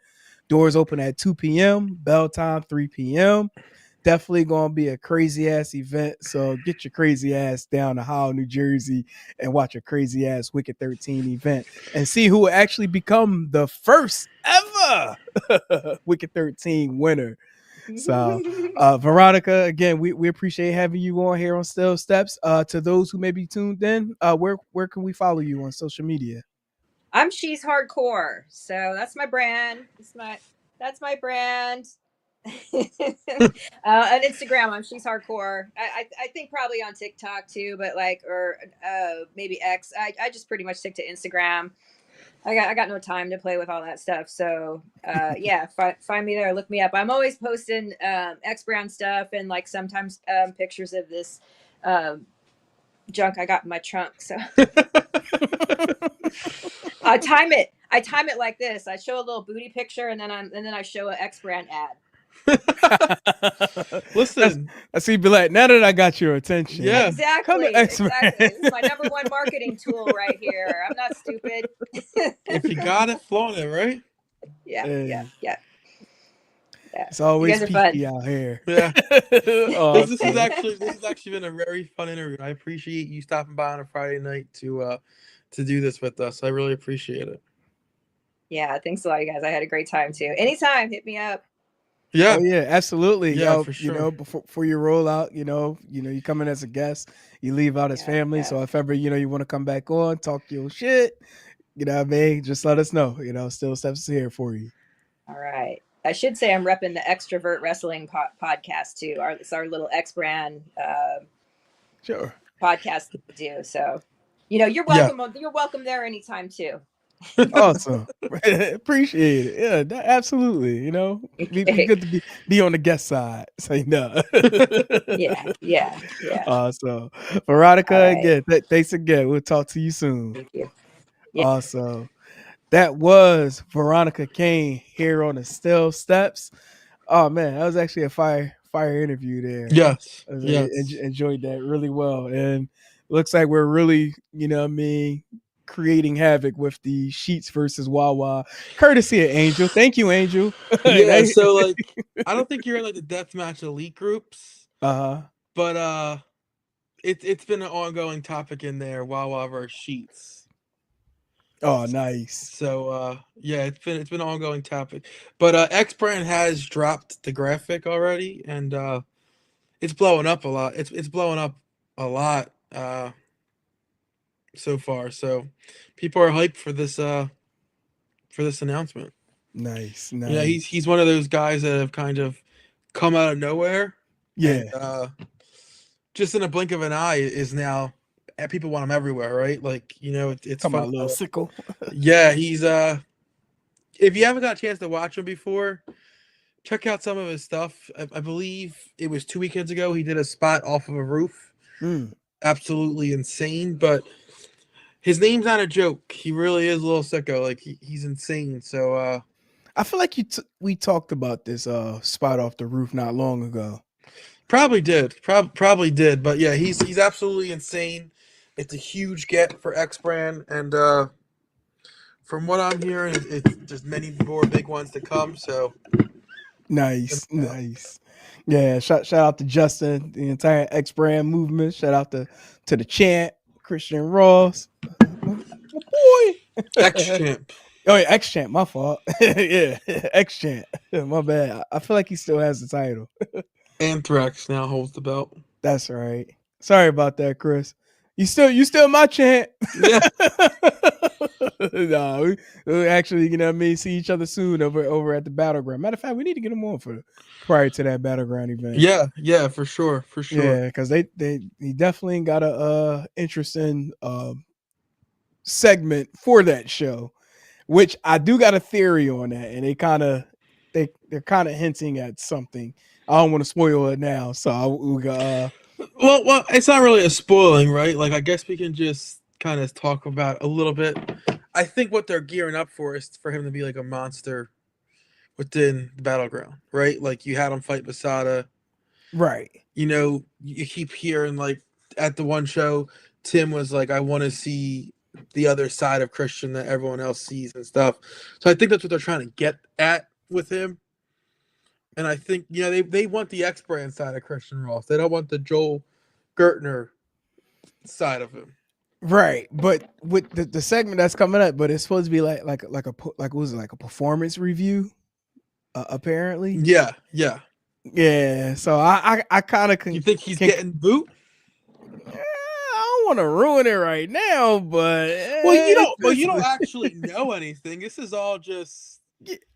[SPEAKER 2] doors open at 2 p.m. Bell time 3 p.m. Definitely gonna be a crazy ass event. So get your crazy ass down to Howell, New Jersey, and watch a crazy ass Wicked 13 event and see who will actually become the first ever Wicked 13 winner. So, Veronica, again, we appreciate having you on here on Still Steps. To those who may be tuned in, where can we follow you on social media?
[SPEAKER 4] I'm She's Hardcore, so that's my brand. That's my brand. On Instagram, I'm She's Hardcore. I think probably on TikTok too, but maybe X. I just pretty much stick to Instagram. I got no time to play with all that stuff. So find me there, look me up. I'm always posting X brand stuff and like sometimes pictures of this junk I got in my trunk. So I time it like this. I show a little booty picture and then I show an X brand ad.
[SPEAKER 3] Listen,
[SPEAKER 2] I see. Be like, now that I got your attention,
[SPEAKER 3] yeah,
[SPEAKER 4] exactly. This is my number one marketing tool right here. I'm not stupid.
[SPEAKER 3] If you got it, flaunt it, right?
[SPEAKER 4] Yeah.
[SPEAKER 2] It's always peaky out here.
[SPEAKER 3] Yeah. This has actually been a very fun interview. I appreciate you stopping by on a Friday night to do this with us. I really appreciate it.
[SPEAKER 4] Yeah, thanks a lot, you guys. I had a great time too. Anytime, hit me up.
[SPEAKER 3] Yeah.
[SPEAKER 2] Oh yeah, absolutely.
[SPEAKER 3] Yeah, for
[SPEAKER 2] You
[SPEAKER 3] sure.
[SPEAKER 2] know, before you roll out, you come in as a guest, you leave out as family.
[SPEAKER 4] Yeah.
[SPEAKER 2] So if ever you want to come back on, talk your shit, you know what I mean, just let us know. Still Steps is here for you.
[SPEAKER 4] All right. I should say I'm repping the Extrovert Wrestling podcast too. It's our little X brand
[SPEAKER 2] Sure.
[SPEAKER 4] podcast that we do. So, you're
[SPEAKER 3] Yeah.
[SPEAKER 4] welcome. You're welcome there anytime too.
[SPEAKER 2] Awesome. Appreciate it. Yeah, absolutely. Be good to be on the guest side. Say no.
[SPEAKER 4] Yeah.
[SPEAKER 2] Awesome. Veronica,
[SPEAKER 4] All right.
[SPEAKER 2] again, thanks again. We'll talk to you soon.
[SPEAKER 4] Thank you. Yeah.
[SPEAKER 2] Awesome. That was Veronica Caine here on the Still Steps. Oh man, that was actually a fire interview there.
[SPEAKER 3] Yes.
[SPEAKER 2] I
[SPEAKER 3] Yes.
[SPEAKER 2] enjoyed that really well, and looks like we're really, creating havoc with the Sheets versus Wawa, courtesy of Angel. Thank you, Angel.
[SPEAKER 3] Yeah. So like, I don't think you're in like the deathmatch elite groups,
[SPEAKER 2] Uh-huh.
[SPEAKER 3] but it's been an ongoing topic in there. Wawa versus Sheets.
[SPEAKER 2] Oh, nice.
[SPEAKER 3] So yeah, it's been an ongoing topic. But X Brand has dropped the graphic already, and it's blowing up a lot. It's blowing up a lot so far. So people are hyped for this announcement.
[SPEAKER 2] Nice.
[SPEAKER 3] Yeah, he's one of those guys that have kind of come out of nowhere.
[SPEAKER 2] Yeah.
[SPEAKER 3] And, just in a blink of an eye is now people want him everywhere, right? Like, it's
[SPEAKER 2] Talking
[SPEAKER 3] fun.
[SPEAKER 2] about Little Sickle.
[SPEAKER 3] Yeah, he's if you haven't got a chance to watch him before, check out some of his stuff. I believe it was 2 weekends ago he did a spot off of a roof. Absolutely insane, but his name's not a joke. He really is a little sicko. Like he's insane. So
[SPEAKER 2] I feel like we talked about this spot off the roof not long ago.
[SPEAKER 3] Probably did. Probably did. But yeah, he's absolutely insane. It's a huge get for X Brand, and from what I'm hearing, there's many more big ones to come. So
[SPEAKER 2] nice. Yeah, shout out to Justin, the entire X Brand movement. Shout out to the Champ, Christian Ross, my boy,
[SPEAKER 3] X Champ.
[SPEAKER 2] Oh yeah, X Champ. My fault. Yeah, X Champ. My bad. I feel like he still has the title.
[SPEAKER 3] Anthrax now holds the belt.
[SPEAKER 2] That's right. Sorry about that, Chris. You still my champ.
[SPEAKER 3] Yeah.
[SPEAKER 2] No, we actually, see each other soon over at the Battleground. Matter of fact, we need to get him on prior to that Battleground event.
[SPEAKER 3] Yeah, for sure.
[SPEAKER 2] Yeah, because he definitely got a interesting segment for that show, which I do got a theory on that, and they're kind of hinting at something. I don't want to spoil it now, so
[SPEAKER 3] well, it's not really a spoiling, right? Like, I guess we can just kind of talk about a little bit. I think what they're gearing up for is for him to be like a monster within the Battleground, right? Like, you had him fight Masada,
[SPEAKER 2] right?
[SPEAKER 3] You keep hearing, like, at the one show, Tim was like, I want to see the other side of Christian that everyone else sees and stuff. So I think that's what they're trying to get at with him. And I think, they want the X Brand side of Christian Ross. They don't want the Joel Gertner side of him.
[SPEAKER 2] Right. But with the segment that's coming up, but it's supposed to be like what was it, like a performance review? Apparently.
[SPEAKER 3] Yeah.
[SPEAKER 2] Yeah. So I kind of
[SPEAKER 3] You think he's getting boot?
[SPEAKER 2] I don't want to ruin it right now, but
[SPEAKER 3] you don't actually know anything. This is all just.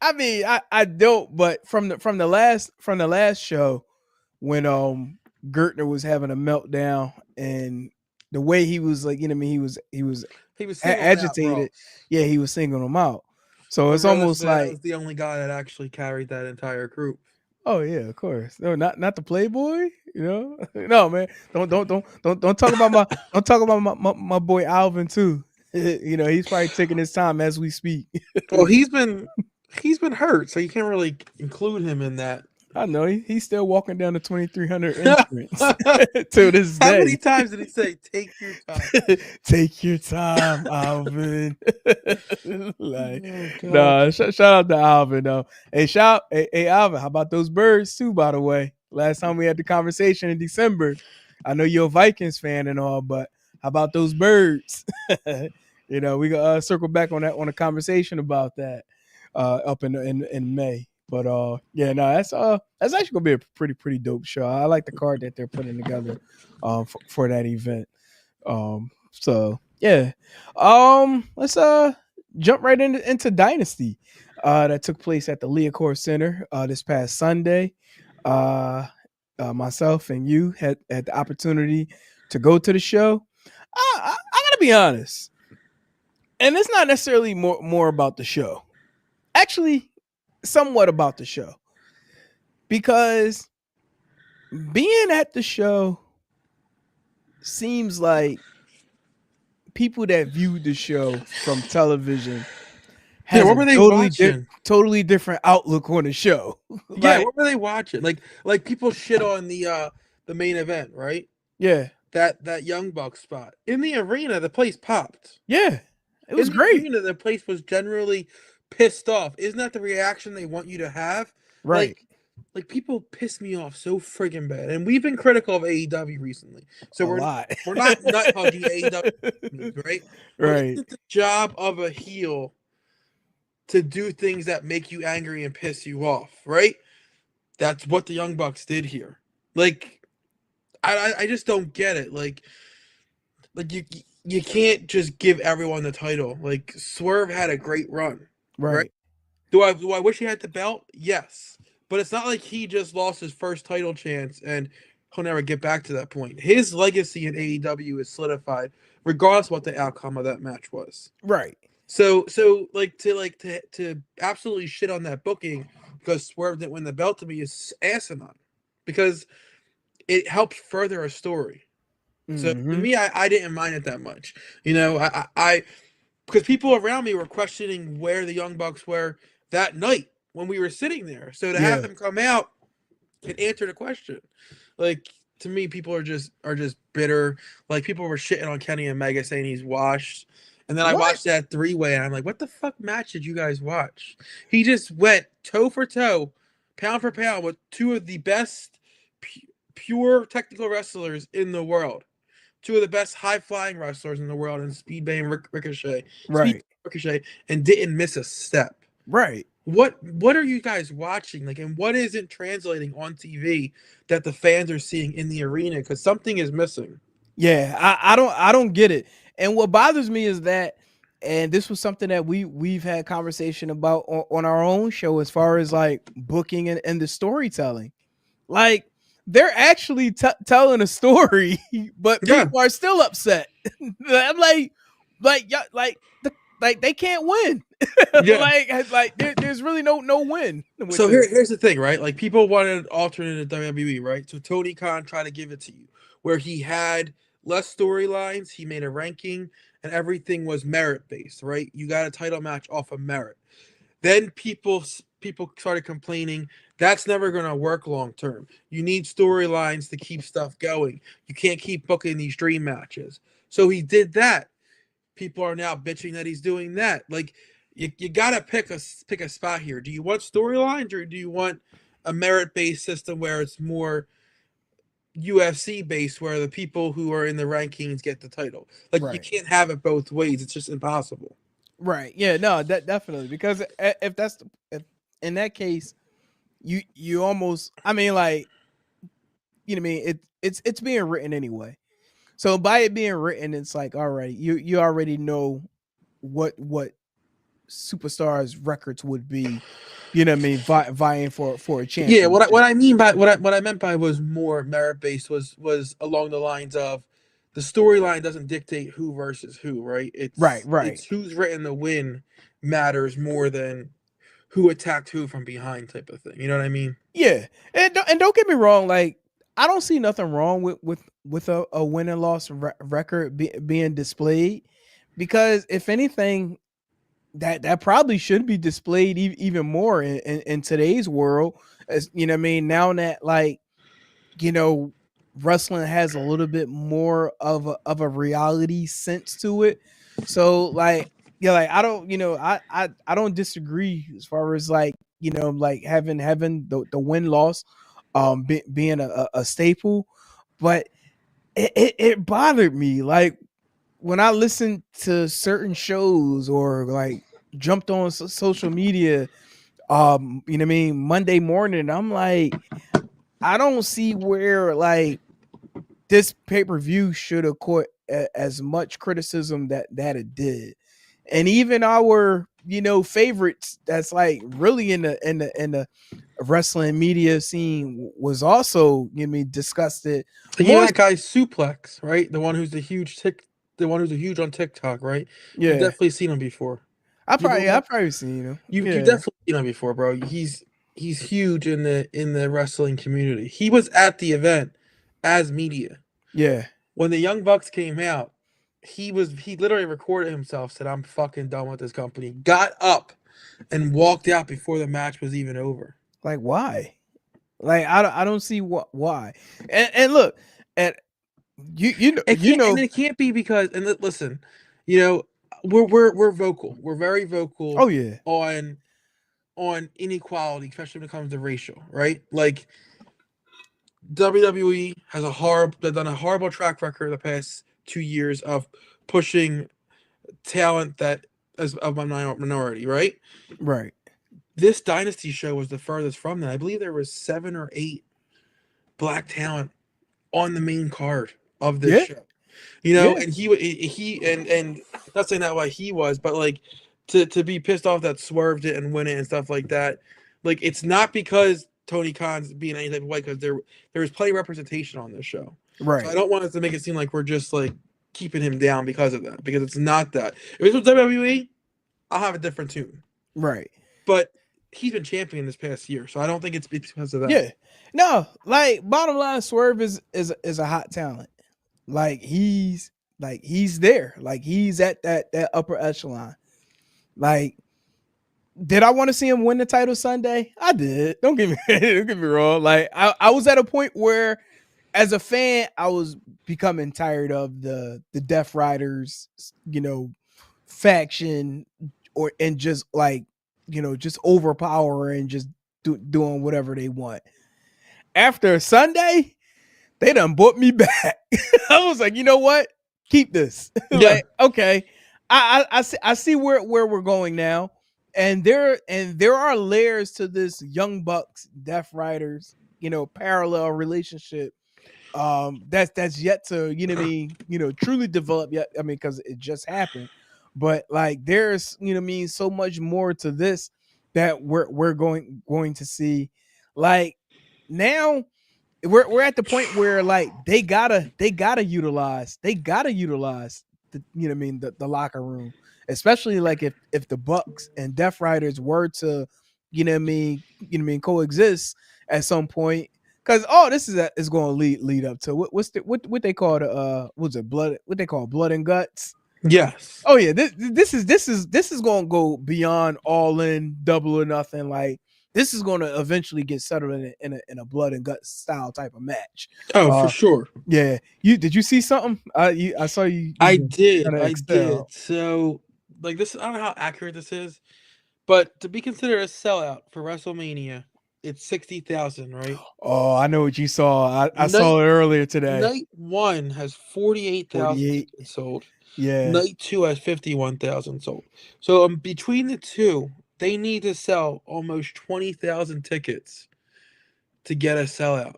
[SPEAKER 2] I mean, I don't, but from the last show when Gertner was having a meltdown and the way he was like, he was agitated. Yeah, he was singling him out. So it's almost like
[SPEAKER 3] was the only guy that actually carried that entire group.
[SPEAKER 2] Oh yeah, of course. No, not the Playboy. No man. Don't talk about my boy Alvin too. He's probably taking his time as we speak.
[SPEAKER 3] Well, he's been hurt, so you can't really include him in that.
[SPEAKER 2] I know he's still walking down the 2300 entrance to this day.
[SPEAKER 3] How many times did he say, "Take your time"?
[SPEAKER 2] Take your time, Alvin. Shout out to Alvin though. Hey Alvin, how about those birds too? By the way, last time we had the conversation in December, I know you're a Vikings fan and all, but how about those birds? We gonna circle back on a conversation about that up in May. But yeah, no, that's actually gonna be a pretty dope show. I like the card that they're putting together for that event. So yeah. Let's jump right into Dynasty. That took place at the Leocore Center this past Sunday. Myself and you had the opportunity to go to the show. I gotta be honest, and it's not necessarily more about the show. Actually, somewhat about the show, because being at the show seems like people that viewed the show from television
[SPEAKER 3] Yeah,
[SPEAKER 2] has
[SPEAKER 3] what
[SPEAKER 2] a
[SPEAKER 3] were they watching?
[SPEAKER 2] totally different outlook on the show.
[SPEAKER 3] Yeah,
[SPEAKER 2] Like,
[SPEAKER 3] what were they watching? Like people shit on the main event, right?
[SPEAKER 2] yeah,
[SPEAKER 3] That Young Buck spot. In the arena, the place popped.
[SPEAKER 2] yeah, it was
[SPEAKER 3] In the
[SPEAKER 2] great.
[SPEAKER 3] arena, the place was generally pissed off. Isn't that the reaction they want you to have?
[SPEAKER 2] Right,
[SPEAKER 3] Like people piss me off so friggin' bad. And we've been critical of AEW recently. So
[SPEAKER 2] a lot.
[SPEAKER 3] we're not nut hugging AEW, right? But
[SPEAKER 2] Right,
[SPEAKER 3] isn't it the job of a heel to do things that make you angry and piss you off, right? That's what the Young Bucks did here. Like, I just don't get it. Like you can't just give everyone the title. Like Swerve had a great run, right?
[SPEAKER 2] right,
[SPEAKER 3] Do I wish he had the belt? Yes, but it's not like he just lost his first title chance and he'll never get back to that point. His legacy in AEW is solidified, regardless of what the outcome of that match was.
[SPEAKER 2] right.
[SPEAKER 3] So to absolutely shit on that booking because Swerve didn't win the belt to me is asinine, because it helps further a story. So to
[SPEAKER 2] Hmm.
[SPEAKER 3] me, I didn't mind it that much. You know, I because people around me were questioning where the Young Bucks were that night when we were sitting there. So to have
[SPEAKER 2] Yeah,
[SPEAKER 3] them come out and answer the question, like, to me, people are just bitter. Like, people were shitting on Kenny Omega saying he's washed. And then I
[SPEAKER 2] what?
[SPEAKER 3] watched that three-way and I'm like, what the fuck match did you guys watch? He just went toe for toe, pound for pound with two of the best pure technical wrestlers in the world. Two of the best high-flying wrestlers in the world in Speedbay and
[SPEAKER 2] Right,
[SPEAKER 3] Ricochet, and didn't miss a step.
[SPEAKER 2] right.
[SPEAKER 3] What are you guys watching? Like, and what isn't translating on TV that the fans are seeing in the arena? Because something is missing.
[SPEAKER 2] Yeah, I don't get it. And what bothers me is that, and this was something that we've had conversation about on our own show, as far as like booking and the storytelling. Like, they're actually telling a story, but
[SPEAKER 3] Yeah.
[SPEAKER 2] people are still upset. I'm yeah, like they can't win.
[SPEAKER 3] Yeah.
[SPEAKER 2] There's really no win with
[SPEAKER 3] So
[SPEAKER 2] this.
[SPEAKER 3] here's the thing, right? Like, people wanted an alternate in WWE, right? So Tony Khan tried to give it to you, where he had less storylines, he made a ranking, and everything was merit based, right? You got a title match off of merit. Then people started complaining that's never going to work long term. You need storylines to keep stuff going. You can't keep booking these dream matches. So he did that. People are now bitching that he's doing that. Like, you got to pick a spot here. Do you want storylines, or do you want a merit based system where it's more UFC based, where the people who are in the rankings get the title? Like, you
[SPEAKER 2] Right.
[SPEAKER 3] can't have it both ways. It's just impossible.
[SPEAKER 2] Right. Yeah, no, that definitely, because if in that case, you almost, I mean, like, you know what I mean, it's being written anyway. So by it being written, it's like, all right, you already know what superstars records would be, you know what I mean, vying for a
[SPEAKER 3] Yeah,
[SPEAKER 2] championship.
[SPEAKER 3] what I mean by what I meant by was more merit based was along the lines of the storyline doesn't dictate who versus who, right?
[SPEAKER 2] Right.
[SPEAKER 3] It's who's written the win matters more than who attacked who from behind, type of thing. You know what I mean?
[SPEAKER 2] Yeah. And don't get me wrong, like, I don't see nothing wrong with a win and loss record being displayed, because if anything, that probably should be displayed even more in today's world, as you know what I mean, now that, like, you know, wrestling has a little bit more of a reality sense to it. So, like, yeah, like, I don't, I don't disagree as far as, like, like having the win loss being a staple, but it bothered me, like, when I listened to certain shows or, like, jumped on social media You know what I mean, Monday morning, I'm like, I don't see where like this pay-per-view should have caught as much criticism that it did. And even our, favorites that's like really in the wrestling media scene was also, disgusted.
[SPEAKER 3] Like,
[SPEAKER 2] More,
[SPEAKER 3] that guy Suplex, right? The one who's a huge on TikTok, right? You've
[SPEAKER 2] yeah.
[SPEAKER 3] definitely seen him before.
[SPEAKER 2] I
[SPEAKER 3] You know
[SPEAKER 2] probably,
[SPEAKER 3] him?
[SPEAKER 2] I probably seen him.
[SPEAKER 3] You
[SPEAKER 2] Yeah,
[SPEAKER 3] definitely seen him before, bro. He's huge in the wrestling community. He was at the event as media.
[SPEAKER 2] yeah.
[SPEAKER 3] When the Young Bucks came out, he literally recorded himself, said, "I'm fucking done with this company." Got up and walked out before the match was even over.
[SPEAKER 2] Like why? Like I don't see why. And look, and
[SPEAKER 3] And it can't be because listen, you know, we're vocal. We're very vocal
[SPEAKER 2] oh yeah,
[SPEAKER 3] on inequality, especially when it comes to racial, right? Like WWE has done a horrible track record the past 2 years of pushing talent that is of a minority, right?
[SPEAKER 2] right,
[SPEAKER 3] This Dynasty show was the furthest from that. I believe there was 7 or 8 black talent on the main card of this
[SPEAKER 2] yeah,
[SPEAKER 3] show.
[SPEAKER 2] yeah,
[SPEAKER 3] And he not saying that why he was, but like to be pissed off that Swerve didn't win it and stuff like that. Like, it's not because Tony Khan's being any type of way, because there was plenty of representation on this show. So I
[SPEAKER 2] right,
[SPEAKER 3] don't want us to make it seem like we're just like keeping him down because of that, because it's not that. If it was WWE, I'll have a different tune.
[SPEAKER 2] right.
[SPEAKER 3] But he's been champion this past year, so I don't think it's because of that.
[SPEAKER 2] Yeah. No, like bottom line, Swerve is a hot talent. Like he's there. Like he's at that upper echelon. Like, did I want to see him win the title Sunday? I did. Don't get me wrong. Like I was at a point where, as a fan, I was becoming tired of the Death Riders, faction, and just like, just overpowering, just doing whatever they want. After Sunday, they done brought me back. I was like, you know what? Keep this.
[SPEAKER 3] Yeah.
[SPEAKER 2] Like, okay. I see where we're going now. And there are layers to this Young Bucks, Death Riders, parallel relationship. That's yet to, truly develop yet. I mean, because it just happened. But like there's, so much more to this that we're going to see. Like now we're at the point where like they gotta utilize the, the locker room, especially like if the Bucks and Death Riders were to, coexist at some point. Because this is going to lead up to what they call the what's it, blood, what they call blood and guts.
[SPEAKER 3] Yes.
[SPEAKER 2] Oh yeah, this is going to go beyond All In, Double or Nothing. Like this is going to eventually get settled in a blood and guts style type of match.
[SPEAKER 3] Oh, for sure.
[SPEAKER 2] Yeah, did you see something? I saw you.
[SPEAKER 3] I did.
[SPEAKER 2] kinda
[SPEAKER 3] I
[SPEAKER 2] excel.
[SPEAKER 3] did. So, like, this, I don't know how accurate this is, but to be considered a sellout for WrestleMania, it's 60,000, right?
[SPEAKER 2] Oh, I know what you saw. I
[SPEAKER 3] Night
[SPEAKER 2] saw it earlier today.
[SPEAKER 3] Night 1 has 48,000
[SPEAKER 2] 48.
[SPEAKER 3] tickets sold.
[SPEAKER 2] Yeah.
[SPEAKER 3] Night 2 has 51,000 sold. So, between the two, they need to sell almost 20,000 tickets to get a sellout.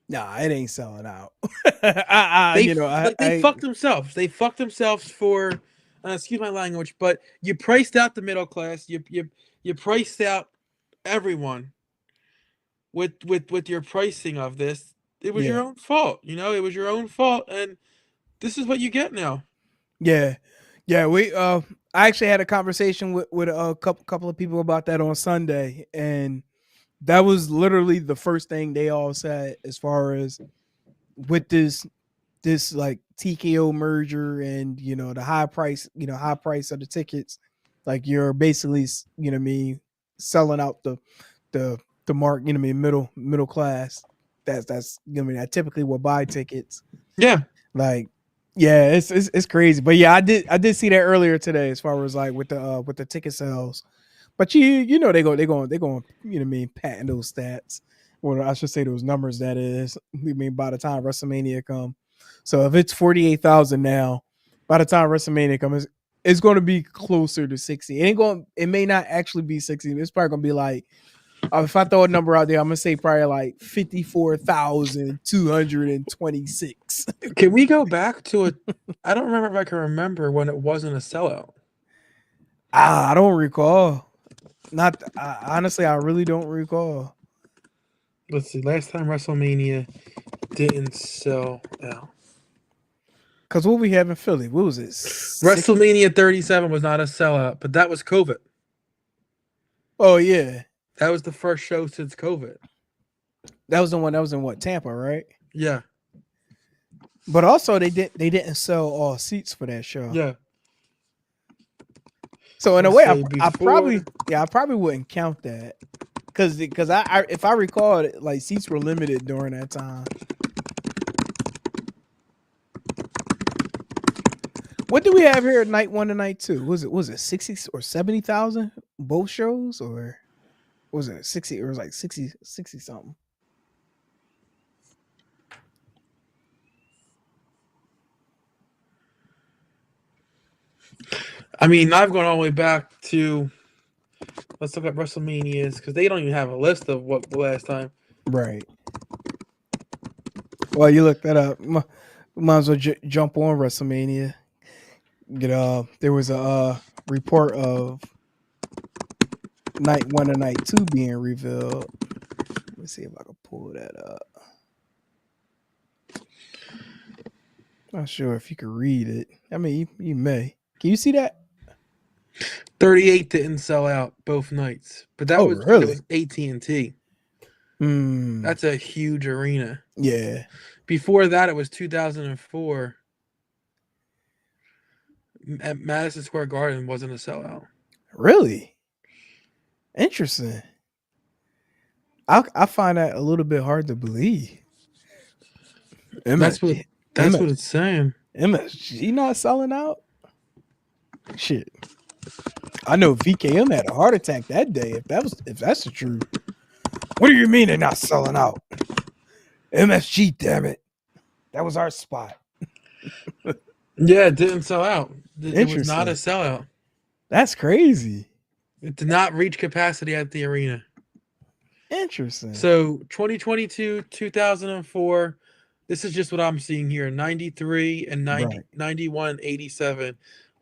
[SPEAKER 2] Nah, it ain't selling out.
[SPEAKER 3] They fucked themselves. They fucked themselves for, excuse my language, but you priced out the middle class. You priced out everyone with your pricing of this. It was
[SPEAKER 2] Yeah.
[SPEAKER 3] your own fault. It was your own fault, and this is what you get now.
[SPEAKER 2] Yeah. We I actually had a conversation with a couple of people about that on Sunday, and that was literally the first thing they all said as far as with this like TKO merger and the high price of the tickets. Like you're basically selling out the mark, middle class. That's that typically will buy tickets.
[SPEAKER 3] Yeah.
[SPEAKER 2] Like, yeah, it's crazy. But yeah, I did see that earlier today as far as like with the ticket sales. But they going patent those stats. Or I should say those numbers, that is. I mean, by the time WrestleMania come. So if it's 48,000 now, by the time WrestleMania comes, It's going to be closer to 60. It ain't going. It may not actually be 60. It's probably going to be like, if I throw a number out there, I'm gonna say probably like 54,226.
[SPEAKER 3] Can we go back to it? I don't remember if I can remember when it wasn't a sellout.
[SPEAKER 2] I don't recall. Honestly, I really don't recall.
[SPEAKER 3] Let's see. Last time WrestleMania didn't sell out.
[SPEAKER 2] Because what we have in Philly, what was it?
[SPEAKER 3] WrestleMania 37 was not a sellout, but that was COVID.
[SPEAKER 2] Oh yeah,
[SPEAKER 3] That was the first show since COVID.
[SPEAKER 2] that was the one that was in what, Tampa, right?
[SPEAKER 3] Yeah.
[SPEAKER 2] But also they didn't sell all seats for that show.
[SPEAKER 3] Yeah.
[SPEAKER 2] So in a
[SPEAKER 3] Let's
[SPEAKER 2] way,
[SPEAKER 3] say
[SPEAKER 2] I
[SPEAKER 3] before-
[SPEAKER 2] probably wouldn't count that because I if I recall, like seats were limited during that time. What do we have here at night 1 and night 2? Was it 60 or 70,000 both shows, or was it 60 or was it like 60 something?
[SPEAKER 3] I mean, I've gone all the way back to, let's look at WrestleManias because they don't even have a list of what the last time.
[SPEAKER 2] Right. Well, you look that up. Might as well jump on WrestleMania. There was a report of night 1 and night 2 being revealed. Let me see if I can pull that up. Not sure if you can read it. I mean, you may. Can you see that?
[SPEAKER 3] 38 didn't sell out both nights, but that was
[SPEAKER 2] really?
[SPEAKER 3] AT&T.
[SPEAKER 2] Mm,
[SPEAKER 3] That's a huge arena.
[SPEAKER 2] yeah.
[SPEAKER 3] Before that, it was 2004. At Madison Square Garden wasn't a sellout.
[SPEAKER 2] Really? Interesting. I find that a little bit hard to believe.
[SPEAKER 3] That's what it's saying.
[SPEAKER 2] MSG not selling out? Shit. I know VKM had a heart attack that day. If that's the truth. What do you mean they're not selling out? MSG, damn it. That was our spot.
[SPEAKER 3] Yeah, it didn't sell out. It was not a sellout.
[SPEAKER 2] That's crazy.
[SPEAKER 3] It did not reach capacity at the arena.
[SPEAKER 2] Interesting.
[SPEAKER 3] So 2022, 2004, this is just what I'm seeing here. 93 and 91, 87,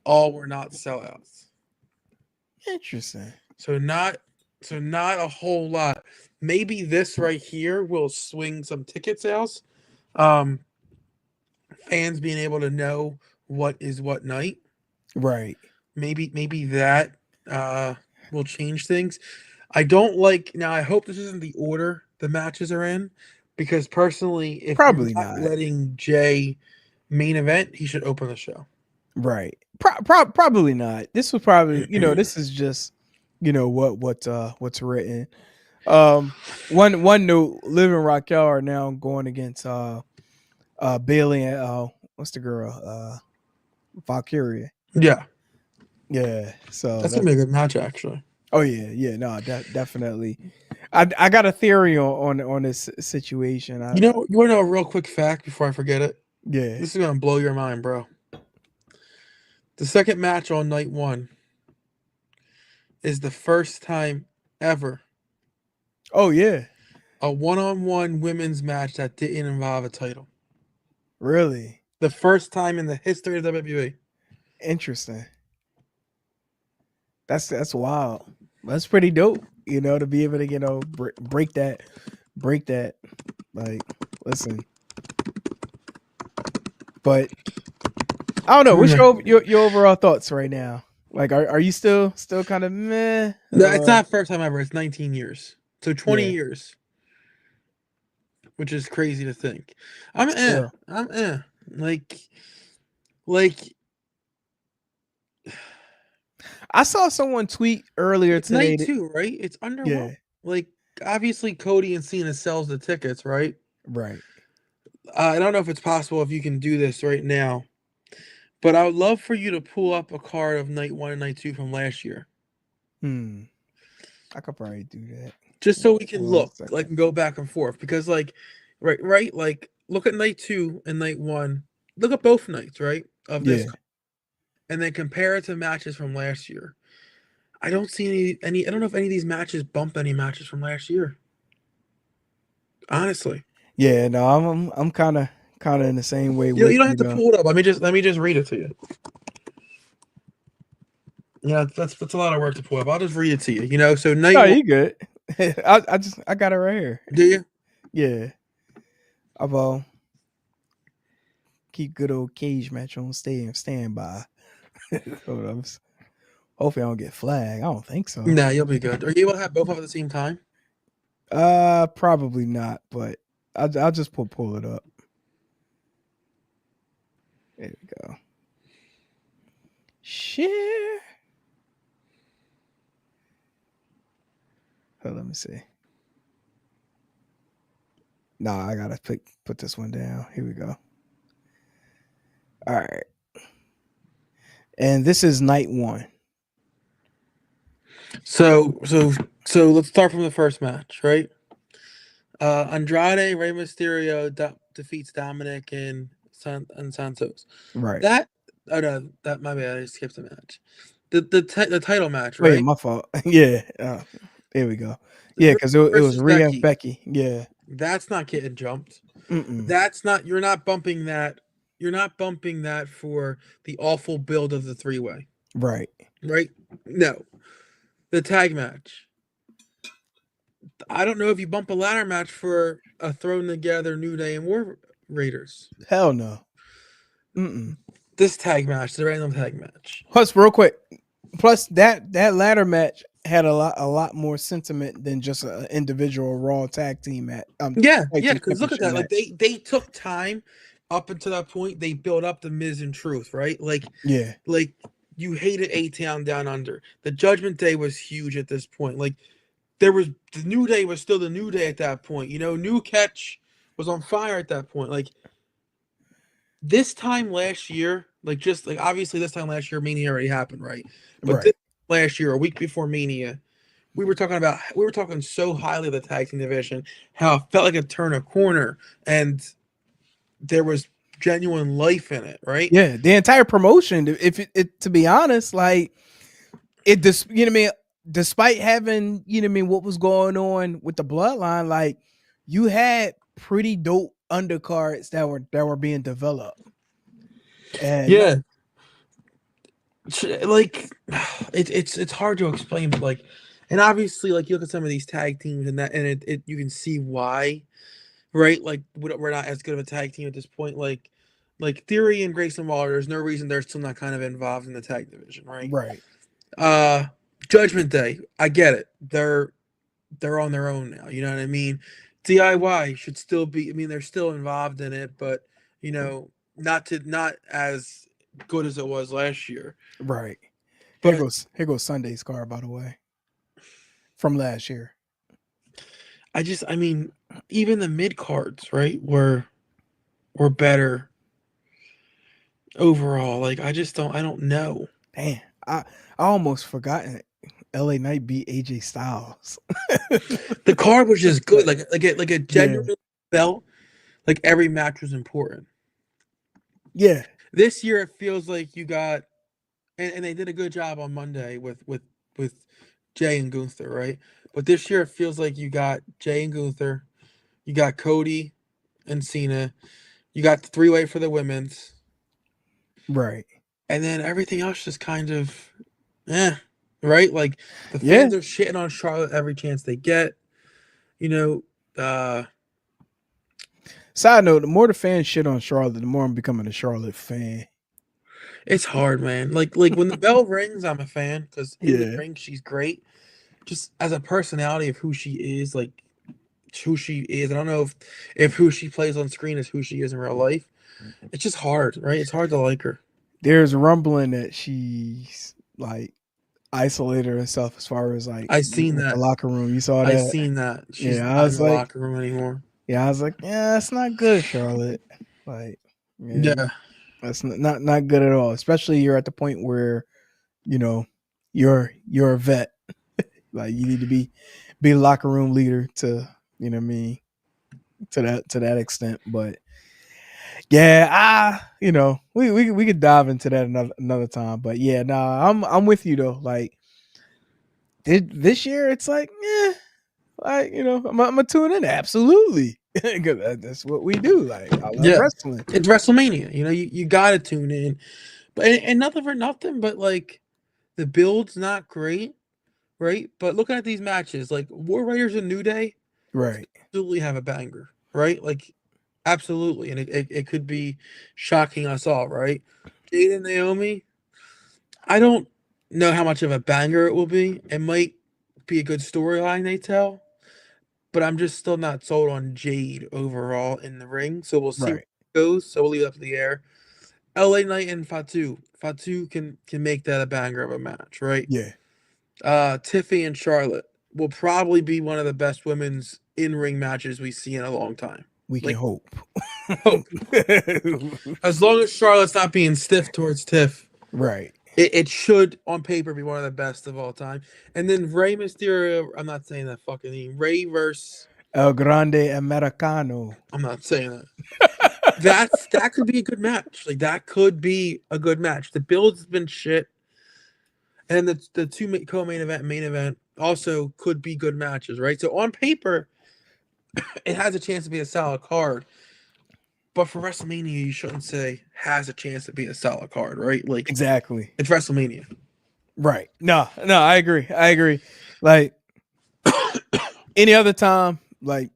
[SPEAKER 3] all were not sellouts.
[SPEAKER 2] Interesting.
[SPEAKER 3] So not a whole lot. Maybe this right here will swing some ticket sales. Fans being able to know what is what night.
[SPEAKER 2] Right.
[SPEAKER 3] Maybe that will change things. I don't like now. I hope this isn't the order the matches are in, because personally, if
[SPEAKER 2] probably
[SPEAKER 3] you're
[SPEAKER 2] not
[SPEAKER 3] letting Jay main event, he should open the show.
[SPEAKER 2] Right. Probably not. This was probably this is just what's written. One note: Liv and Raquel are now going against Bailey and what's the girl Valkyria.
[SPEAKER 3] Yeah.
[SPEAKER 2] So
[SPEAKER 3] that's gonna be a good match, actually.
[SPEAKER 2] Oh yeah. No, definitely. I got a theory on this situation.
[SPEAKER 3] You want to know a real quick fact before I forget it?
[SPEAKER 2] Yeah.
[SPEAKER 3] This is gonna blow your mind, bro. The second match on night 1 is the first time ever.
[SPEAKER 2] Oh yeah.
[SPEAKER 3] A one-on-one women's match that didn't involve a title.
[SPEAKER 2] Really?
[SPEAKER 3] The first time in the history of WWE.
[SPEAKER 2] Interesting. That's wild. That's pretty dope, to be able to, break that. Like, listen. But I don't know. What's your overall thoughts right now? Like, are you still kind of meh?
[SPEAKER 3] No, it's not first time ever. It's 19 years. So 20 years. Which is crazy to think. I'm Like
[SPEAKER 2] I saw someone tweet earlier today.
[SPEAKER 3] Night 2, right? It's under
[SPEAKER 2] Yeah.
[SPEAKER 3] Like, obviously Cody and Cena sells the tickets, right?
[SPEAKER 2] Right.
[SPEAKER 3] I don't know if it's possible if you can do this right now, but I would love for you to pull up a card of night 1 and night 2 from last year.
[SPEAKER 2] I could probably do that.
[SPEAKER 3] Just so we can look, like, and go back and forth. Because, like, right, like, look at night 2 and night 1. Look at both nights, right? Of this. and then compare it to matches from last year, I don't see any. I don't know if any of these matches bump any matches from last year. Honestly,
[SPEAKER 2] Yeah, no, I'm kind of in the same way
[SPEAKER 3] you
[SPEAKER 2] with
[SPEAKER 3] don't have to pull it up. Let me just read it to you. Yeah, that's a lot of work to pull up. I'll just read it to you. You know, so night
[SPEAKER 2] No,
[SPEAKER 3] one.
[SPEAKER 2] you good. I got it right here.
[SPEAKER 3] Do you?
[SPEAKER 2] Yeah, I've keep good old cage match on standby. Hold on. Hopefully I don't get flagged. I don't think so.
[SPEAKER 3] Nah, you'll be good. Are you able to have both up at the same time?
[SPEAKER 2] Probably not, but I'll just pull it up. There we go. Share. Hold on, let me see. Nah, I gotta put this one down. Here we go. All right. And this is night one.
[SPEAKER 3] So let's start from the first match, right? Andrade Rey Mysterio defeats Dominic and Santos.
[SPEAKER 2] Right.
[SPEAKER 3] That no, that my bad. I skipped the match. The title match,
[SPEAKER 2] Wait,
[SPEAKER 3] right?
[SPEAKER 2] my fault. Yeah. There we go. Yeah, because it was
[SPEAKER 3] Versus
[SPEAKER 2] Rhea and Becky. Yeah.
[SPEAKER 3] That's not getting jumped.
[SPEAKER 2] Mm-mm.
[SPEAKER 3] That's not. You're not bumping that. You're not bumping that for the awful build of the 3-way.
[SPEAKER 2] Right.
[SPEAKER 3] Right? No. The tag match. I don't know if you bump a ladder match for a thrown together New Day and War Raiders.
[SPEAKER 2] Hell no. Mm-mm.
[SPEAKER 3] This tag match, the random tag match.
[SPEAKER 2] Plus, real quick. Plus that ladder match had a lot more sentiment than just an individual Raw tag team match.
[SPEAKER 3] Yeah, because look at that. Like they took time up until that point. They built up the Miz and Truth, right? Like you hated A-Town Down Under. The Judgment Day was huge at this point. Like there was the New Day was still the New Day at that point. You know, New Catch was on fire at that point. Like this time last year, obviously this time last year, Mania already happened, right? But this last year, a week before Mania, we were talking so highly of the tag team division, how it felt like it turned a corner, and there was genuine life in it, right?
[SPEAKER 2] Yeah, the entire promotion. If it to be honest, like it just despite having what was going on with the bloodline, like you had pretty dope undercards that were being developed. And
[SPEAKER 3] yeah, like it's hard to explain, but like, and obviously, like you look at some of these tag teams and it you can see why, right? Like we're not as good of a tag team at this point. Like Theory and Grayson Waller, there's no reason they're still not kind of involved in the tag division, right?
[SPEAKER 2] Right.
[SPEAKER 3] Judgment Day, I get it. They're on their own now. You know what I mean? DIY should still be. I mean, they're still involved in it, but not as good as it was last year.
[SPEAKER 2] Right.
[SPEAKER 3] But
[SPEAKER 2] Here goes Sunday's card, by the way, from last year.
[SPEAKER 3] I mean, even the mid cards, right, were better overall. Like I don't know.
[SPEAKER 2] Damn, I almost forgotten LA Knight beat AJ Styles.
[SPEAKER 3] The card was just good. Like it genuinely felt like every match was important.
[SPEAKER 2] Yeah.
[SPEAKER 3] This year it feels like you got, and they did a good job on Monday with Jay and Gunther, right? But this year it feels like you got Jay and Gunther, you got Cody and Cena, you got the 3-way for the women's,
[SPEAKER 2] right?
[SPEAKER 3] And then everything else just kind of, right? Like the fans are shitting on Charlotte every chance they get.
[SPEAKER 2] Side note: the more the fans shit on Charlotte, the more I'm becoming a Charlotte fan.
[SPEAKER 3] It's hard, man. Like when the bell rings, I'm a fan because in the ring she's great. Just as a personality of who she is, like who she is. I don't know if who she plays on screen is who she is in real life. It's just hard, right? It's hard to like her.
[SPEAKER 2] There's rumbling that she's like isolated herself as far as like
[SPEAKER 3] I seen that
[SPEAKER 2] the locker room. You saw that?
[SPEAKER 3] I seen that. She's not in the locker room anymore.
[SPEAKER 2] Yeah, I was like, yeah, that's not good, Charlotte. Like, that's not good at all. Especially you're at the point where, you're a vet. Like you need to be a locker room leader to, to that extent. But Yeah, we could dive into that another time. But yeah, nah, I'm with you though. Like this year, it's like, like I'm gonna tune in. Absolutely, because that's what we do. Like I love
[SPEAKER 3] Yeah,
[SPEAKER 2] wrestling.
[SPEAKER 3] it's WrestleMania. You got to tune in, but and nothing for nothing. But like the build's not great, right? But looking at these matches, like War Raiders and New Day,
[SPEAKER 2] Right.
[SPEAKER 3] absolutely have a banger, right? Like absolutely, and it could be shocking us all, right? Jade and Naomi, I don't know how much of a banger it will be. It might be a good storyline they tell, but I'm just still not sold on Jade overall in the ring. So we'll see where
[SPEAKER 2] Right.
[SPEAKER 3] it goes. So we'll leave it up to the air. LA Knight and Fatu. Fatu can make that a banger of a match, right?
[SPEAKER 2] Yeah.
[SPEAKER 3] Tiffy and Charlotte will probably be one of the best women's in-ring matches we see in a long time.
[SPEAKER 2] We can
[SPEAKER 3] Like,
[SPEAKER 2] hope.
[SPEAKER 3] hope. As long as Charlotte's not being stiff towards Tiff,
[SPEAKER 2] Right.
[SPEAKER 3] it should on paper be one of the best of all time. And then Rey Mysterio, I'm not saying that fucking name. Rey versus
[SPEAKER 2] El Grande Americano.
[SPEAKER 3] I'm not saying that. That could be a good match. Like that could be a good match. The build's been shit, and the two co-main event, main event also could be good matches, right? So on paper, it has a chance to be a solid card. But for WrestleMania, you shouldn't say has a chance to be a solid card, right? Like
[SPEAKER 2] Exactly.
[SPEAKER 3] it's WrestleMania.
[SPEAKER 2] Right. No, I agree. Like any other time, like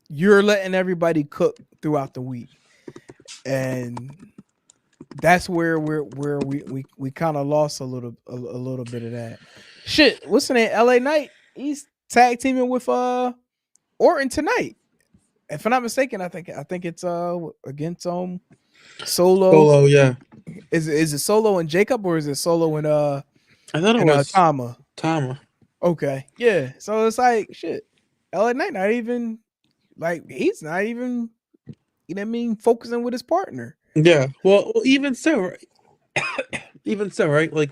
[SPEAKER 2] you're letting everybody cook throughout the week. And that's where we kind of lost a little bit of that. Shit, what's the name? LA Knight. He's tag teaming with Orton tonight. If I'm not mistaken, I think it's against Solo.
[SPEAKER 3] Solo, yeah.
[SPEAKER 2] Is it Solo and Jacob, or is it Solo and
[SPEAKER 3] I thought it was
[SPEAKER 2] Tama?
[SPEAKER 3] Tama.
[SPEAKER 2] Okay, yeah. So it's like shit. LA Knight not even like he's not even focusing with his partner.
[SPEAKER 3] Yeah. Well, even so, right? Even so, right? Like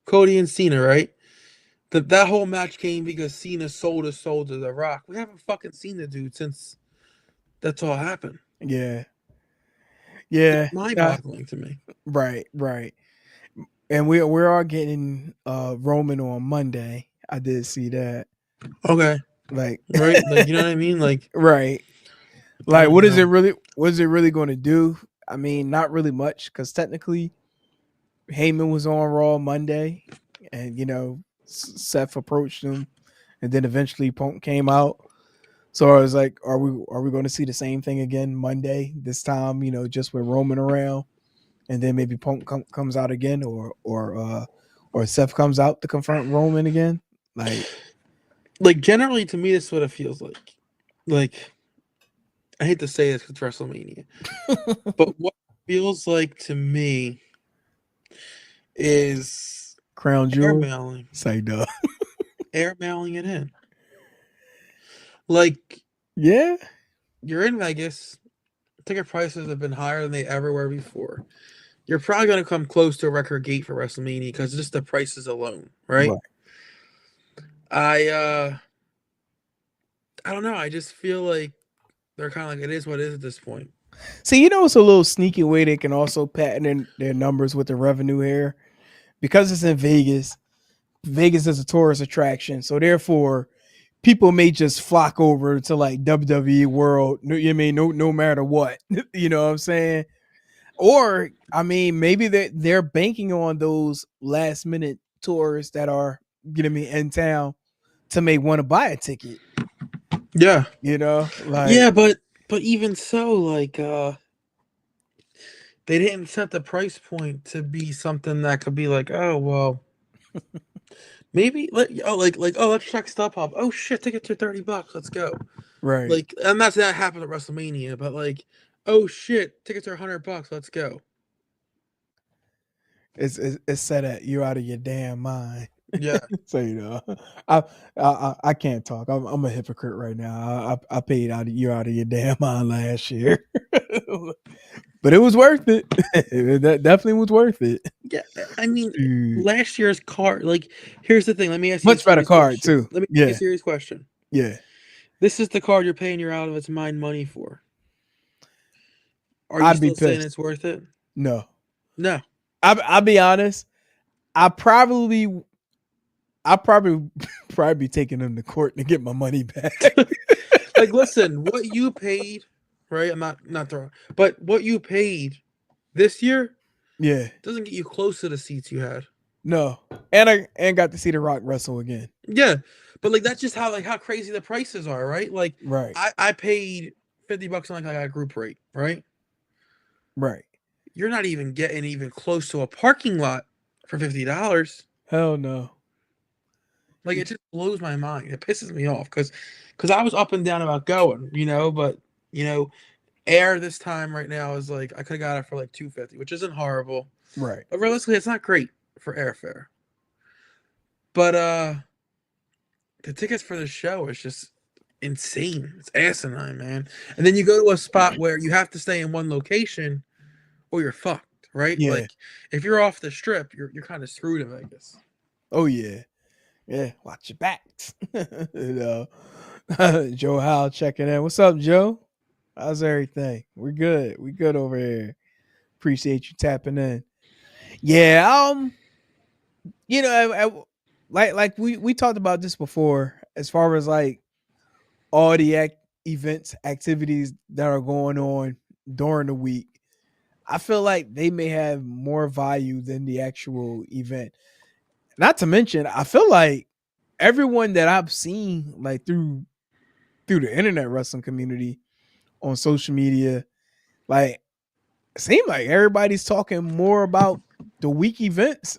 [SPEAKER 3] Cody and Cena, right? That whole match came because Cena sold his soul to The Rock. We haven't fucking seen the dude since that's all happened.
[SPEAKER 2] Yeah. Yeah.
[SPEAKER 3] It's mind-boggling to me.
[SPEAKER 2] Right. And we are getting Roman on Monday. I did see that.
[SPEAKER 3] Okay.
[SPEAKER 2] Like
[SPEAKER 3] right? Like you know what I mean? Like
[SPEAKER 2] right. Like what is it really going to do? I mean, not really much, because technically Heyman was on Raw Monday, and Seth approached him, and then eventually Punk came out. So I was like, are we going to see the same thing again Monday? This time, just with Roman around, and then maybe Punk comes out again, or Seth comes out to confront Roman again.
[SPEAKER 3] Like generally, to me, this is what it feels like. Like I hate to say this because it's WrestleMania, but what it feels like to me is
[SPEAKER 2] Crown Jewel.
[SPEAKER 3] airmailing.
[SPEAKER 2] Say duh.
[SPEAKER 3] Airmailing it in. Like,
[SPEAKER 2] yeah,
[SPEAKER 3] you're in Vegas. Ticket prices have been higher than they ever were before. You're probably going to come close to a record gate for WrestleMania because just the prices alone, right? I don't know. I just feel like they're kind of like, it is what it is at this point.
[SPEAKER 2] See, it's a little sneaky way they can also patent their numbers with the revenue here, because it's in Vegas. Vegas is a tourist attraction, so therefore people may just flock over to like WWE World. No matter what, you know what I'm saying? Or maybe they're banking on those last minute tourists that are in town to may want to buy a ticket.
[SPEAKER 3] Yeah,
[SPEAKER 2] yeah,
[SPEAKER 3] but even so, like they didn't set the price point to be something that could be like, oh well, maybe let's check StubHub. Oh shit, tickets are $30. Let's go.
[SPEAKER 2] Right.
[SPEAKER 3] Like, I'm not saying that happened at WrestleMania, but like, oh shit, tickets are $100. Let's go.
[SPEAKER 2] It's said that you're out of your damn mind.
[SPEAKER 3] Yeah.
[SPEAKER 2] So I can't talk. I'm a hypocrite right now. I paid you out of your damn mind last year, but it was worth it. That definitely was worth it.
[SPEAKER 3] Yeah, I mean, last year's card. Like, here's the thing. Let me ask you
[SPEAKER 2] much better card too.
[SPEAKER 3] Let me ask you a serious question.
[SPEAKER 2] Yeah,
[SPEAKER 3] this is the card you're paying your out of its mind money for. Are you
[SPEAKER 2] I'd be
[SPEAKER 3] still saying
[SPEAKER 2] pissed.
[SPEAKER 3] it's worth it?
[SPEAKER 2] No,
[SPEAKER 3] No.
[SPEAKER 2] I'll be honest. I probably probably be taking them to court to get my money back.
[SPEAKER 3] Like, listen, what you paid, right? I'm not throwing, but what you paid this year
[SPEAKER 2] Yeah,
[SPEAKER 3] doesn't get you close to the seats you had.
[SPEAKER 2] no, and I got to see The Rock wrestle again.
[SPEAKER 3] Yeah, but like that's just how crazy the prices are, right? Like,
[SPEAKER 2] Right,
[SPEAKER 3] I paid $50 on like a group rate, right?
[SPEAKER 2] right.
[SPEAKER 3] You're not even getting even close to a parking lot for $50.
[SPEAKER 2] Hell no.
[SPEAKER 3] Like, it just blows my mind. It pisses me off because I was up and down about going, but air this time right now is like I could have got it for like $250, which isn't horrible.
[SPEAKER 2] Right.
[SPEAKER 3] But realistically, it's not great for airfare. But the tickets for the show is just insane. It's asinine, man. And then you go to a spot where you have to stay in one location or you're fucked, right?
[SPEAKER 2] Yeah.
[SPEAKER 3] Like if you're off the strip, you're kind of screwed in Vegas.
[SPEAKER 2] Oh yeah. Yeah. Watch your backs. Joe Howe checking in. What's up, Joe? How's everything? We're good. We good over here. Appreciate you tapping in. Yeah. Like we talked about this before, as far as like all the events, activities that are going on during the week. I feel like they may have more value than the actual event. Not to mention, I feel like everyone that I've seen like through the internet wrestling community on social media, like it seems like everybody's talking more about the week events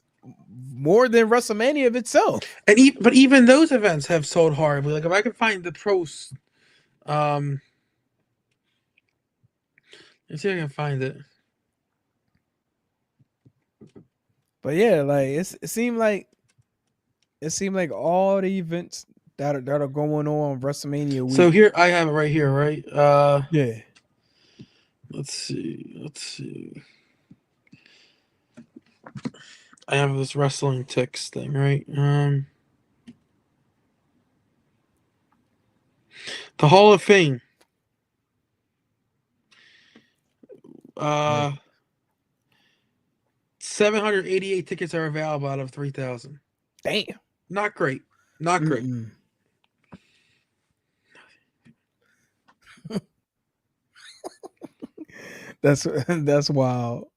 [SPEAKER 2] more than WrestleMania itself.
[SPEAKER 3] And but even those events have sold horribly. Like if I could find the pros, let's see if I can find it.
[SPEAKER 2] But yeah, like it seemed like all the events that are going on WrestleMania week.
[SPEAKER 3] So here I have it right here, right?
[SPEAKER 2] Yeah.
[SPEAKER 3] Let's see. I have this wrestling ticks thing, right? The Hall of Fame. 788 tickets are available out of 3,000.
[SPEAKER 2] Damn.
[SPEAKER 3] Not great. Not great.
[SPEAKER 2] That's wild.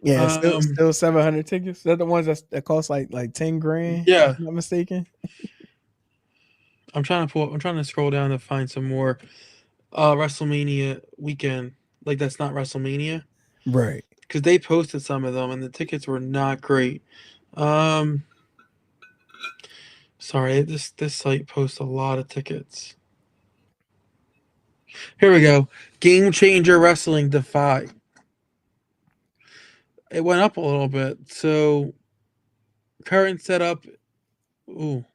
[SPEAKER 2] Yeah, still 700 tickets. Is that the ones that cost like 10 grand?
[SPEAKER 3] Yeah.
[SPEAKER 2] If I'm not mistaken.
[SPEAKER 3] I'm trying to scroll down to find some more WrestleMania weekend. Like that's not WrestleMania.
[SPEAKER 2] Right.
[SPEAKER 3] Because they posted some of them and the tickets were not great. Sorry, this site posts a lot of tickets. Here we go. Game Changer Wrestling Defy. It went up a little bit. So current setup. Ooh.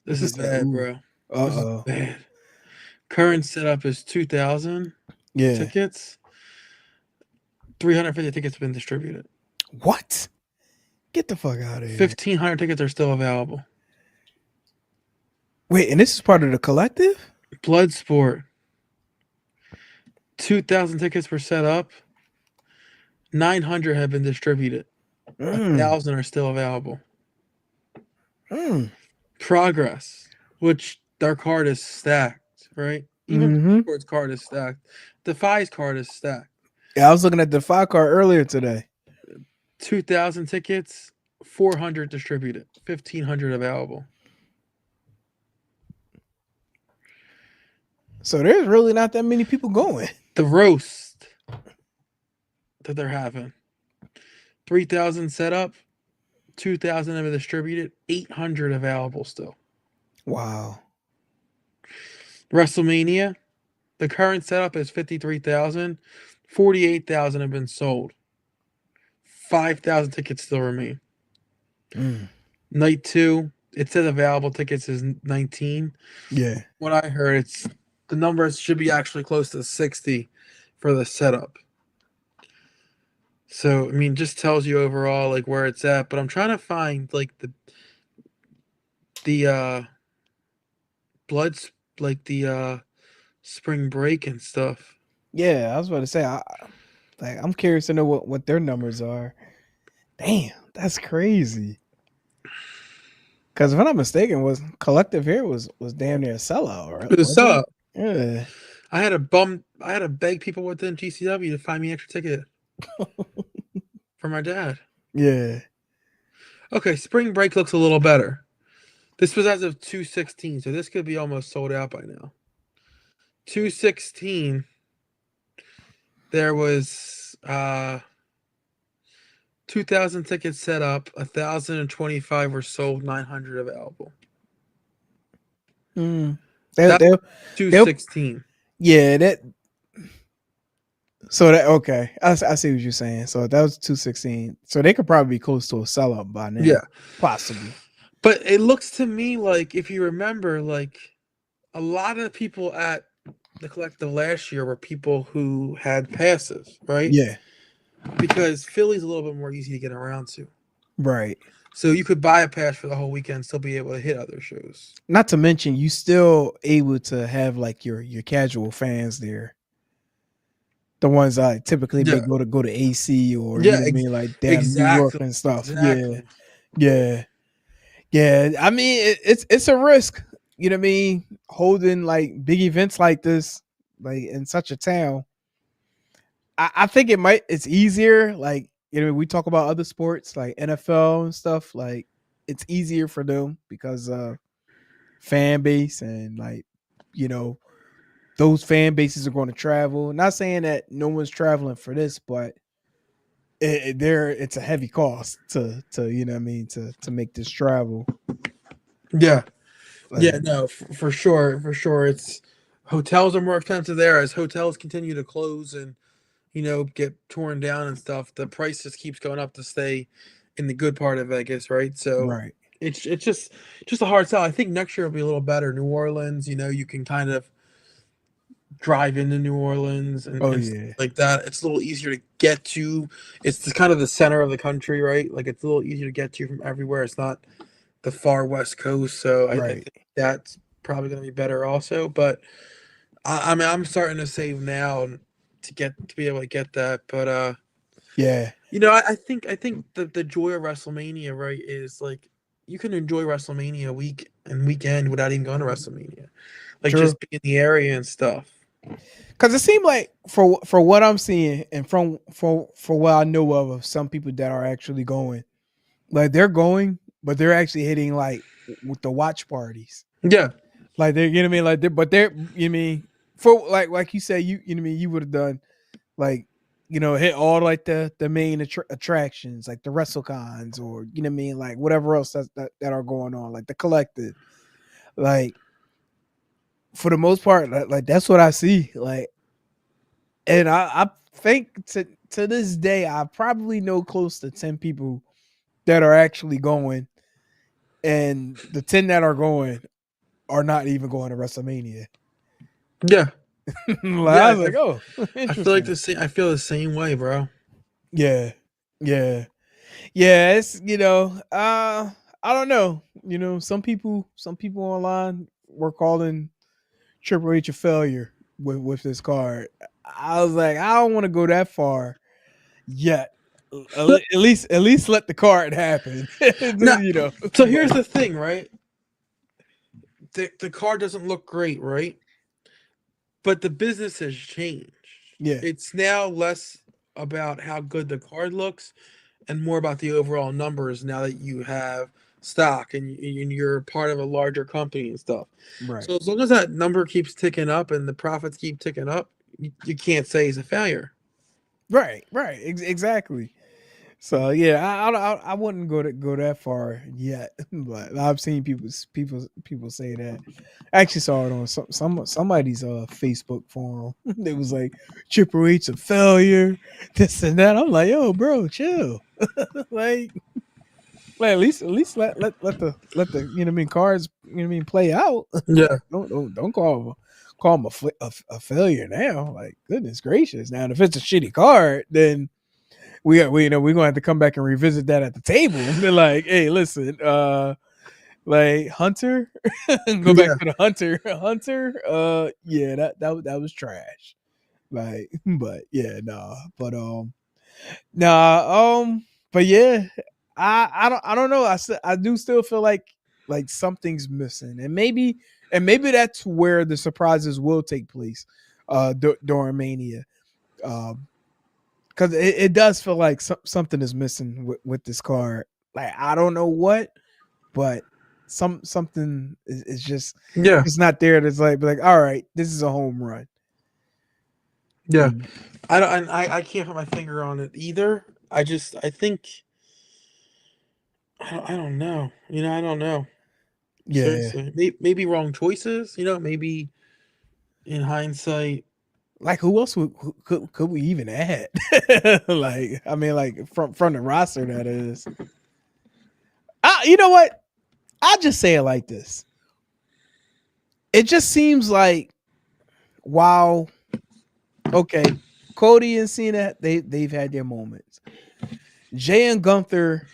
[SPEAKER 3] This is bad, bro. This is bad. Current setup is 2,000 tickets. 350 tickets have been distributed.
[SPEAKER 2] What? Get the fuck out of here.
[SPEAKER 3] 1,500 tickets are still available.
[SPEAKER 2] Wait, and this is part of the collective?
[SPEAKER 3] Bloodsport. 2,000 tickets were set up. 900 have been distributed. 1,000 are still available. Progress, which their card is stacked, right? Even Bloodsport's card is stacked. Defy's card is stacked.
[SPEAKER 2] Yeah, I was looking at the Defy card earlier today.
[SPEAKER 3] 2,000 tickets, 400 distributed, 1,500 available.
[SPEAKER 2] So there's really not that many people going.
[SPEAKER 3] The roast that they're having. 3,000 set up, 2,000 have been distributed, 800 available still.
[SPEAKER 2] Wow.
[SPEAKER 3] WrestleMania, the current setup is 53,000, 48,000 have been sold. 5,000 tickets still remain. Night 2, it says available tickets is 19.
[SPEAKER 2] Yeah.
[SPEAKER 3] What I heard, it's the numbers should be actually close to 60 for the setup. So, I mean, just tells you overall like where it's at. But I'm trying to find like the bloods, like the spring break and stuff.
[SPEAKER 2] Yeah, I was about to say, I'm curious to know what their numbers are. Damn, that's crazy. Because if I'm not mistaken, was Collective here was damn near a sellout, right?
[SPEAKER 3] It was
[SPEAKER 2] Wasn't
[SPEAKER 3] so.
[SPEAKER 2] it? Yeah.
[SPEAKER 3] I had to beg people within GCW to find me an extra ticket for my dad.
[SPEAKER 2] Yeah.
[SPEAKER 3] Okay, spring break looks a little better. This was as of 2/16, so this could be almost sold out by now. 2/16, there was 2,000 tickets set up, 1,025 were sold, 900 available.
[SPEAKER 2] Mm.
[SPEAKER 3] That's
[SPEAKER 2] They'll
[SPEAKER 3] 2/16.
[SPEAKER 2] yeah, that so that okay. I see what you're saying. So that was 216. So they could probably be close to a sellout by now.
[SPEAKER 3] Yeah.
[SPEAKER 2] Possibly.
[SPEAKER 3] But it looks to me like, if you remember, like a lot of the people at the Collective last year were people who had passes, right?
[SPEAKER 2] Yeah.
[SPEAKER 3] Because Philly's a little bit more easy to get around to.
[SPEAKER 2] Right.
[SPEAKER 3] So you could buy a pass for the whole weekend and still be able to hit other shows.
[SPEAKER 2] Not to mention you still able to have like your casual fans there. The ones typically may go to AC or you know what I mean, like down New York and stuff.
[SPEAKER 3] Exactly.
[SPEAKER 2] Yeah. I mean, it's a risk. You know what I mean? Holding like big events like this, like in such a town. I think it's easier. Like, you know, we talk about other sports like NFL and stuff. Like, it's easier for them because fan base and like, you know, those fan bases are going to travel. Not saying that no one's traveling for this, but it's a heavy cost to you know what I mean to make this travel.
[SPEAKER 3] Yeah.
[SPEAKER 2] Like,
[SPEAKER 3] Yeah, no, for sure. It's hotels are more expensive there as hotels continue to close and, you know, get torn down and stuff. The price just keeps going up to stay in the good part of Vegas, right? So
[SPEAKER 2] right.
[SPEAKER 3] it's just a hard sell. I think next year will be a little better. New Orleans, you know, you can kind of drive into New Orleans and stuff like that. It's a little easier to get to. It's kind of the center of the country, right? Like it's a little easier to get to from everywhere. It's not the far west coast, so I think that's probably going to be better also. But I mean, I'm starting to save now to be able to get that. But
[SPEAKER 2] yeah,
[SPEAKER 3] you know, I think the joy of WrestleMania, right, is like you can enjoy WrestleMania week and weekend without even going to WrestleMania, like just be in the area and stuff.
[SPEAKER 2] Because it seemed like for what I'm seeing and for what I know of some people that are actually going, like they're going, but they're actually hitting like with the watch parties.
[SPEAKER 3] Yeah,
[SPEAKER 2] like they're, you know what I mean, like they're you know what I mean, for like you said, you know what I mean, you would have done like, you know, hit all like the main attractions like the WrestleCons or you know what I mean, like whatever else that are going on, like the Collective, like for the most part, like that's what I see, like, and I think to this day I probably know close to 10 people that are actually going, and the 10 that are going are not even going to WrestleMania.
[SPEAKER 3] Yeah.
[SPEAKER 2] I was like, oh,
[SPEAKER 3] I feel like I feel the same way, bro.
[SPEAKER 2] Yeah. It's, you know, I don't know. You know, some people online were calling Triple H a failure with this card. I was like, I don't want to go that far yet. At least let the card happen.
[SPEAKER 3] Now,
[SPEAKER 2] you know.
[SPEAKER 3] So here's the thing, right? The card doesn't look great, right? But the business has changed.
[SPEAKER 2] Yeah.
[SPEAKER 3] It's now less about how good the card looks and more about the overall numbers now that you have stock and you're part of a larger company and stuff.
[SPEAKER 2] Right.
[SPEAKER 3] So as long as that number keeps ticking up and the profits keep ticking up, you can't say he's a failure.
[SPEAKER 2] Right. Exactly. So yeah, I wouldn't go that far yet, but I've seen people say that. I actually saw it on somebody's Facebook forum. It was like Triple H a failure, this and that. I'm like, yo, bro, chill. like at least let the you know what I mean, cards, you know what I mean, play out.
[SPEAKER 3] Yeah.
[SPEAKER 2] don't call him a failure now. Like, goodness gracious. Now if it's a shitty card, then we you know we're gonna have to come back and revisit that at the table and be like, hey, listen, Like Hunter, go back to the Hunter. Yeah, that was trash. Like, but yeah, but yeah, I don't know. I do still feel like something's missing, and maybe that's where the surprises will take place, during Mania, because it does feel like something is missing with this card. Like I don't know what, but something is just
[SPEAKER 3] Yeah,
[SPEAKER 2] it's not there. That's like be like, all right, this is a home run.
[SPEAKER 3] yeah.
[SPEAKER 2] Mm.
[SPEAKER 3] I can't put my finger on it either. I think I don't know. I don't know.
[SPEAKER 2] Yeah,
[SPEAKER 3] Seriously, maybe wrong choices. Maybe in hindsight.
[SPEAKER 2] like who else could we even add? Like I mean, like from the roster that is. You know what? I'll just say it like this. It just seems like while okay, Cody and Cena they've had their moments. Jay and Gunther,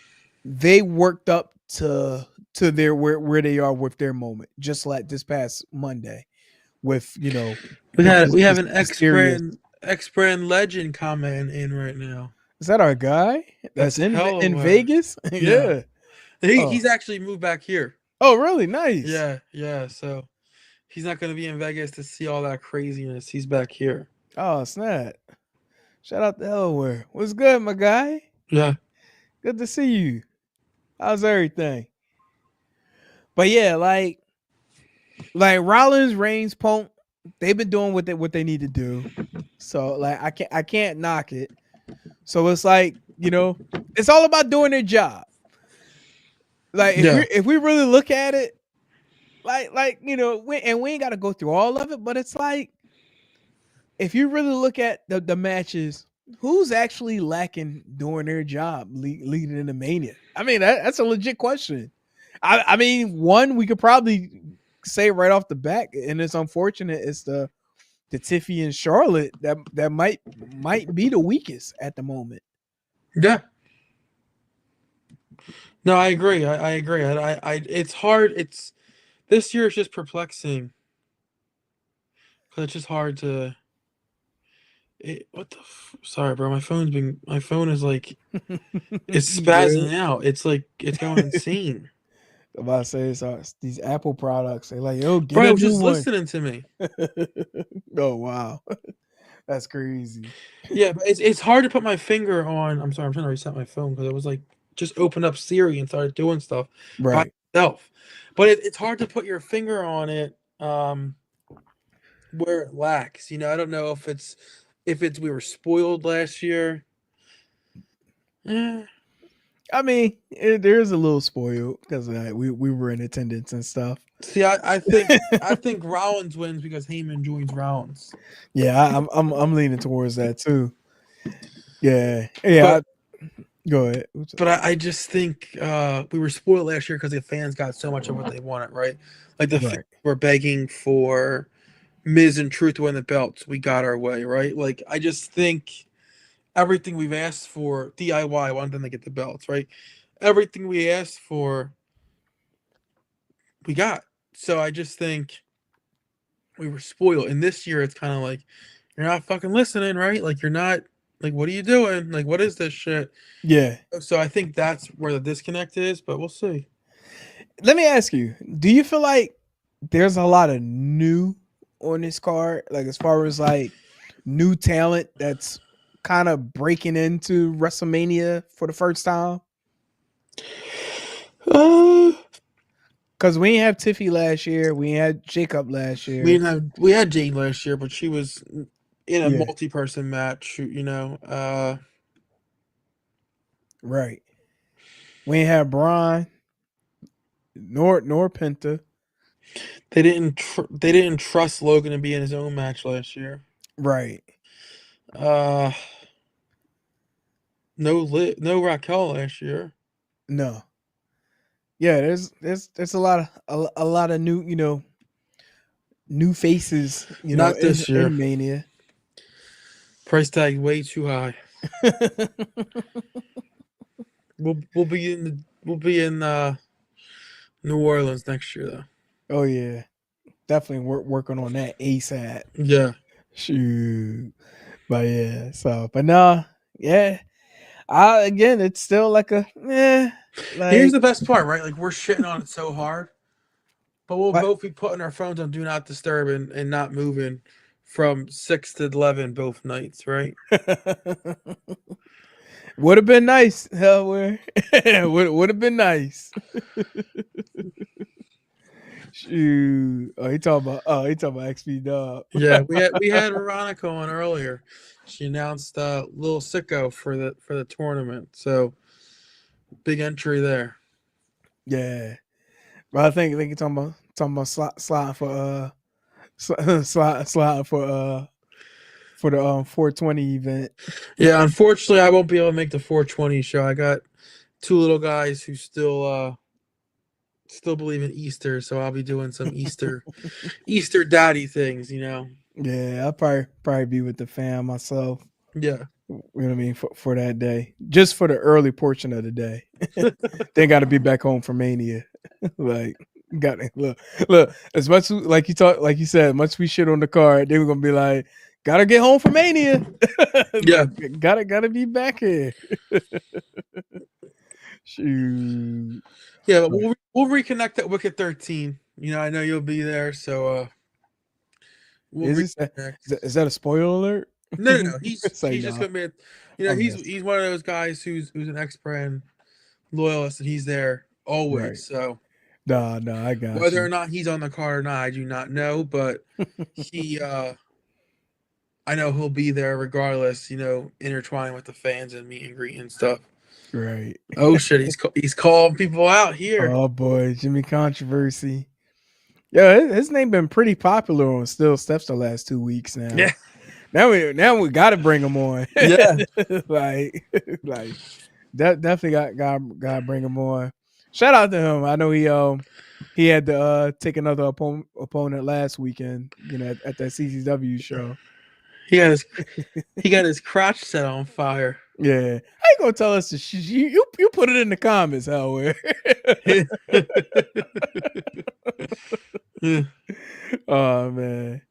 [SPEAKER 2] they worked up to their where they are with their moment, just like this past Monday with
[SPEAKER 3] We have an
[SPEAKER 2] this serious.
[SPEAKER 3] ex brand legend comment in right now.
[SPEAKER 2] Is that our guy that's
[SPEAKER 3] That's hell of
[SPEAKER 2] in
[SPEAKER 3] a
[SPEAKER 2] Vegas?
[SPEAKER 3] yeah.
[SPEAKER 2] Yeah.
[SPEAKER 3] He's actually moved back here.
[SPEAKER 2] Oh, really? Nice.
[SPEAKER 3] Yeah. So he's not going to be in Vegas to see all that craziness. He's back here.
[SPEAKER 2] Oh, snap. Shout out to Delaware. What's good, my guy?
[SPEAKER 3] Yeah.
[SPEAKER 2] Good to see you. How's everything? But yeah, like Rollins, Reigns, Punk, they've been doing what they need to do. So like I can't knock it. So it's like, it's all about doing their job. Like if we really look at it, we ain't got to go through all of it, but it's like if you really look at the matches, who's actually lacking doing their job leading into Mania? I mean, that's a legit question. I mean, one we could probably say right off the bat, and it's unfortunate, it's the Tiffy and Charlotte that might be the weakest at the moment.
[SPEAKER 3] Yeah. No, I agree. I agree. It's hard. This year is just perplexing because it's just hard to. Sorry, bro. My phone is like it's spazzing out. It's like it's going insane.
[SPEAKER 2] I'm about to say it's these Apple products. They're like, yo, get
[SPEAKER 3] Bro,
[SPEAKER 2] a
[SPEAKER 3] it was
[SPEAKER 2] new
[SPEAKER 3] just
[SPEAKER 2] one.
[SPEAKER 3] listening to me.
[SPEAKER 2] Oh wow, that's crazy.
[SPEAKER 3] Yeah, but it's hard to put my finger on. I'm sorry, I'm trying to reset my phone because it was like just opened up Siri and started doing stuff by
[SPEAKER 2] Right.
[SPEAKER 3] itself. But it's hard to put your finger on it where it lacks. I don't know if it's we were spoiled last year.
[SPEAKER 2] I mean, there's a little spoiled because we were in attendance and stuff.
[SPEAKER 3] See, I think Rollins wins because Heyman joins Rollins.
[SPEAKER 2] Yeah, I'm leaning towards that too. Yeah. Go ahead.
[SPEAKER 3] But I just think we were spoiled last year because the fans got so much of what they wanted, right? Like the fans were begging for Miz and Truth to win the belts. We got our way, right? Like I just think everything we've asked for, DIY, want them to get the belts, right? Everything we asked for, we got. So I just think we were spoiled. And this year it's kind of like, you're not fucking listening, right? Like you're not, like, what are you doing? Like, what is this shit?
[SPEAKER 2] Yeah.
[SPEAKER 3] So I think that's where the disconnect is, but we'll see.
[SPEAKER 2] Let me ask you, do you feel like there's a lot of new on this card? Like as far as like new talent that's kind of breaking into WrestleMania for the first time? Because we didn't have Tiffy last year. We had Jacob last year.
[SPEAKER 3] We had Jade last year, but she was in a multi-person match,
[SPEAKER 2] Right. We didn't have Braun nor Penta.
[SPEAKER 3] They didn't trust Logan to be in his own match last year.
[SPEAKER 2] Right.
[SPEAKER 3] No Raquel last year.
[SPEAKER 2] No. Yeah, there's a lot of new, new faces,
[SPEAKER 3] Not this year.
[SPEAKER 2] in Mania.
[SPEAKER 3] Price tag way too high. We'll be in New Orleans next year though.
[SPEAKER 2] Oh yeah, definitely working on that ASAP.
[SPEAKER 3] Yeah.
[SPEAKER 2] Shoot, but yeah. So, but no, yeah. Again, it's still like a
[SPEAKER 3] Here's
[SPEAKER 2] like
[SPEAKER 3] the best part, right? Like we're shitting on it so hard, but we'll
[SPEAKER 2] what?
[SPEAKER 3] both be putting our phones on do not disturb and not moving from 6 to 11 both nights, right?
[SPEAKER 2] Would have been nice. Hell, where would have been nice. Shoot. He talking about XP Dub.
[SPEAKER 3] Yeah, we had Veronica on earlier. She announced little sicko for the tournament. So big entry there.
[SPEAKER 2] Yeah. But I think you're talking about slide for slide for the 420 event.
[SPEAKER 3] Yeah, unfortunately I won't be able to make the 420 show. I got two little guys who still believe in Easter, so I'll be doing some Easter daddy things, you know.
[SPEAKER 2] Yeah, I'll probably be with the fam myself.
[SPEAKER 3] Yeah.
[SPEAKER 2] You know what I mean for that day, just for the early portion of the day. They got to be back home for Mania. Like, got look. As much like you said, much we shit on the card, they were gonna be like, gotta get home for Mania.
[SPEAKER 3] Yeah.
[SPEAKER 2] gotta be back here. Shoot.
[SPEAKER 3] Yeah, but we'll reconnect at Wicked 13. You know, I know you'll be there, so we'll reconnect.
[SPEAKER 2] Is that a spoiler alert?
[SPEAKER 3] No. He's
[SPEAKER 2] Say
[SPEAKER 3] just
[SPEAKER 2] no.
[SPEAKER 3] gonna be, you know,
[SPEAKER 2] I'm
[SPEAKER 3] he's
[SPEAKER 2] messing.
[SPEAKER 3] he's one of those guys who's an ex-brand loyalist, and he's there always.
[SPEAKER 2] Right.
[SPEAKER 3] So
[SPEAKER 2] No, I got
[SPEAKER 3] whether
[SPEAKER 2] you.
[SPEAKER 3] or not he's on the card or not, I do not know. But he, I know he'll be there regardless. You know, intertwining with the fans and meet and greet and stuff.
[SPEAKER 2] Right.
[SPEAKER 3] Oh shit, he's calling people out here.
[SPEAKER 2] Oh boy, Jimmy Controversy. Yeah, his name been pretty popular on Still Steps the last 2 weeks now.
[SPEAKER 3] Yeah.
[SPEAKER 2] Now we got to bring him on.
[SPEAKER 3] Yeah.
[SPEAKER 2] like definitely got to bring him on. Shout out to him. I know he had to take another opponent last weekend. You know, at that CCW show.
[SPEAKER 3] He got his crotch set on fire.
[SPEAKER 2] Yeah, how you gonna tell us to you put it in the comments, Howard. Oh man,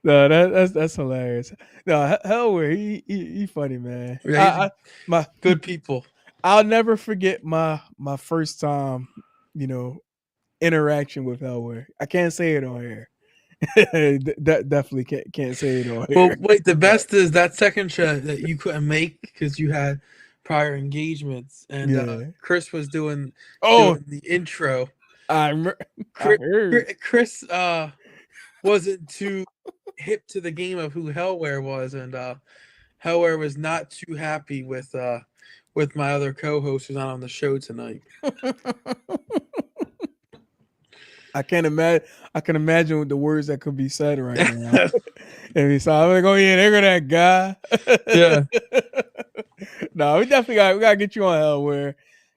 [SPEAKER 2] no, that's hilarious. No, Howard, he funny, man.
[SPEAKER 3] Yeah, my good people.
[SPEAKER 2] I'll never forget my first time, you know, interaction with Howard. I can't say it on here. Definitely can't say it on here.
[SPEAKER 3] Well, wait. The best is that second show that you couldn't make because you had prior engagements, and Chris was doing the intro.
[SPEAKER 2] I heard
[SPEAKER 3] Chris wasn't too hip to the game of who Hellware was, and Hellware was not too happy with my other co-host who's not on the show tonight.
[SPEAKER 2] I can imagine the words that could be said right now. And so I'm like, oh yeah, there go that guy.
[SPEAKER 3] Yeah.
[SPEAKER 2] No, we gotta get you on Hellware.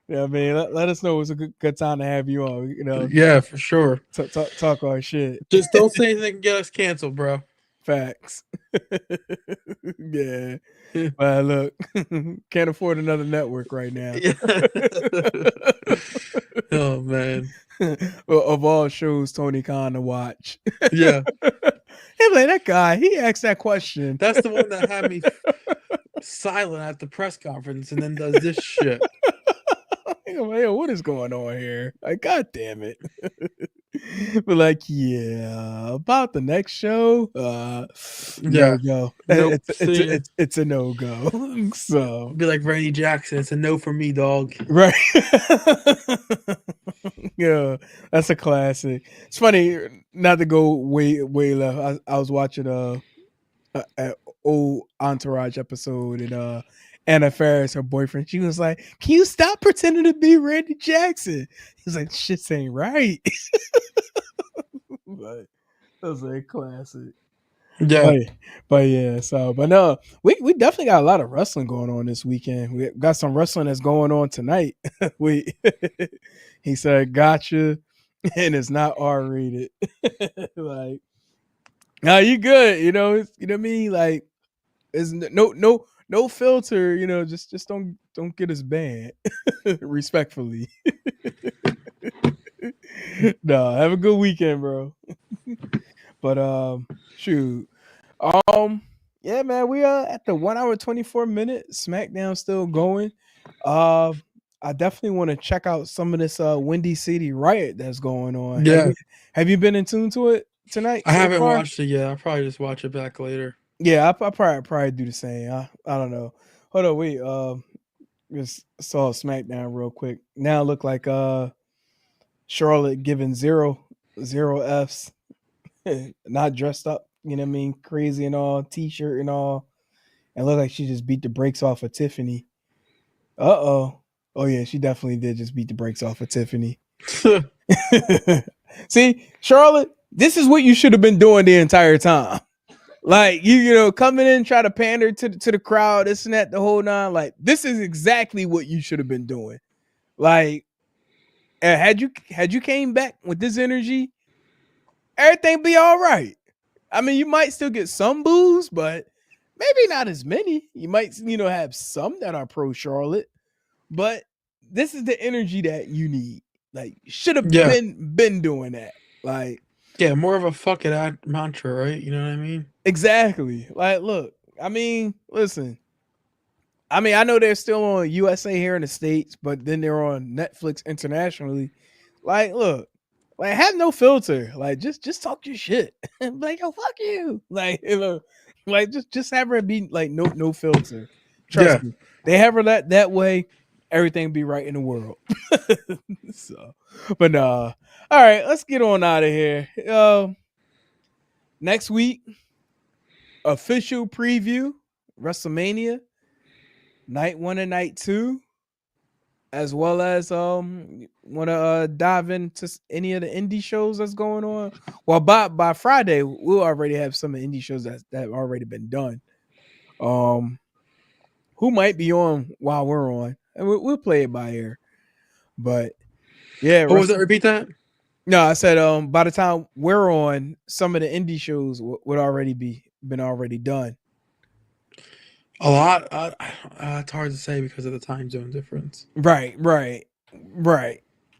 [SPEAKER 2] You know what I mean? Let us know it's a good time to have you on. You know.
[SPEAKER 3] Yeah, for sure.
[SPEAKER 2] Talk our shit.
[SPEAKER 3] Just don't say anything that can get us canceled, bro.
[SPEAKER 2] Facts. Yeah. But look, can't afford another network right now.
[SPEAKER 3] Oh man.
[SPEAKER 2] Of all shows Tony Khan to watch.
[SPEAKER 3] Yeah.
[SPEAKER 2] Hey, like that guy, he asked that question.
[SPEAKER 3] That's the one that had me silent at the press conference and then does this shit.
[SPEAKER 2] Like, what is going on here? Like, god damn it. But like, yeah, about the next show, no go.
[SPEAKER 3] Nope.
[SPEAKER 2] It's a no go. So
[SPEAKER 3] be like Randy Jackson. It's a no for me, dog.
[SPEAKER 2] Right. Yeah, that's a classic. It's funny not to go way left. I was watching an old Entourage episode, and Anna Faris, her boyfriend, she was like, "Can you stop pretending to be Randy Jackson?" He's like, "Shit ain't right." But that was a classic.
[SPEAKER 3] Yeah.
[SPEAKER 2] But yeah, but no, we definitely got a lot of wrestling going on this weekend. We got some wrestling that's going on tonight. He said, "Gotcha," and it's not R-rated. Like, now you good, you know what I mean? Like, it's no filter, you know. Just don't get us banned, respectfully. No, have a good weekend, bro. But shoot. Yeah, man, we are at the 1 hour 24 minute. SmackDown still going. Uh I definitely want to check out some of this Windy City riot that's going on.
[SPEAKER 3] Yeah,
[SPEAKER 2] Have you been in tune to it tonight
[SPEAKER 3] I
[SPEAKER 2] so
[SPEAKER 3] haven't
[SPEAKER 2] far?
[SPEAKER 3] watched it yet. I'll probably just watch it back later.
[SPEAKER 2] Yeah, I probably do the same. I don't know. Hold on, wait. Just saw SmackDown real quick. Now it look like Charlotte giving zero Fs, not dressed up. You know what I mean? Crazy and all, t-shirt and all, and look like she just beat the brakes off of Tiffany. Oh yeah, she definitely did just beat the brakes off of Tiffany. See, Charlotte, this is what you should have been doing the entire time. Like you know, coming in, try to pander to the crowd, this and that, the whole nine. Like this is exactly what you should have been doing. Like, had you came back with this energy, everything be all right. I mean, you might still get some boos, but maybe not as many. You might, have some that are pro Charlotte, but this is the energy that you need. Like, should have
[SPEAKER 3] Yeah,
[SPEAKER 2] been doing that. Like,
[SPEAKER 3] yeah, more of a fuck it mantra, right? You know what I mean?
[SPEAKER 2] exactly. Like, look, I mean, listen. I mean, I know they're still on USA here in the States, but then they're on Netflix internationally. Like, look, like have no filter. Like, just talk your shit. Like, yo, fuck you. Like, like just have her be like no filter.
[SPEAKER 3] Yeah.
[SPEAKER 2] Trust me. They have her that way, everything be right in the world. So, but all right, let's get on out of here. Next week, official preview, WrestleMania, night 1 and night 2. As well as want to dive into any of the indie shows that's going on. Well, by Friday we'll already have some of the indie shows that have already been done. Who might be on while we're on, and we'll play it by ear. But yeah,
[SPEAKER 3] What was that? Repeat that.
[SPEAKER 2] no, I said by the time we're on, some of the indie shows would already been already done.
[SPEAKER 3] A lot. It's hard to say because of the time zone difference.
[SPEAKER 2] Right.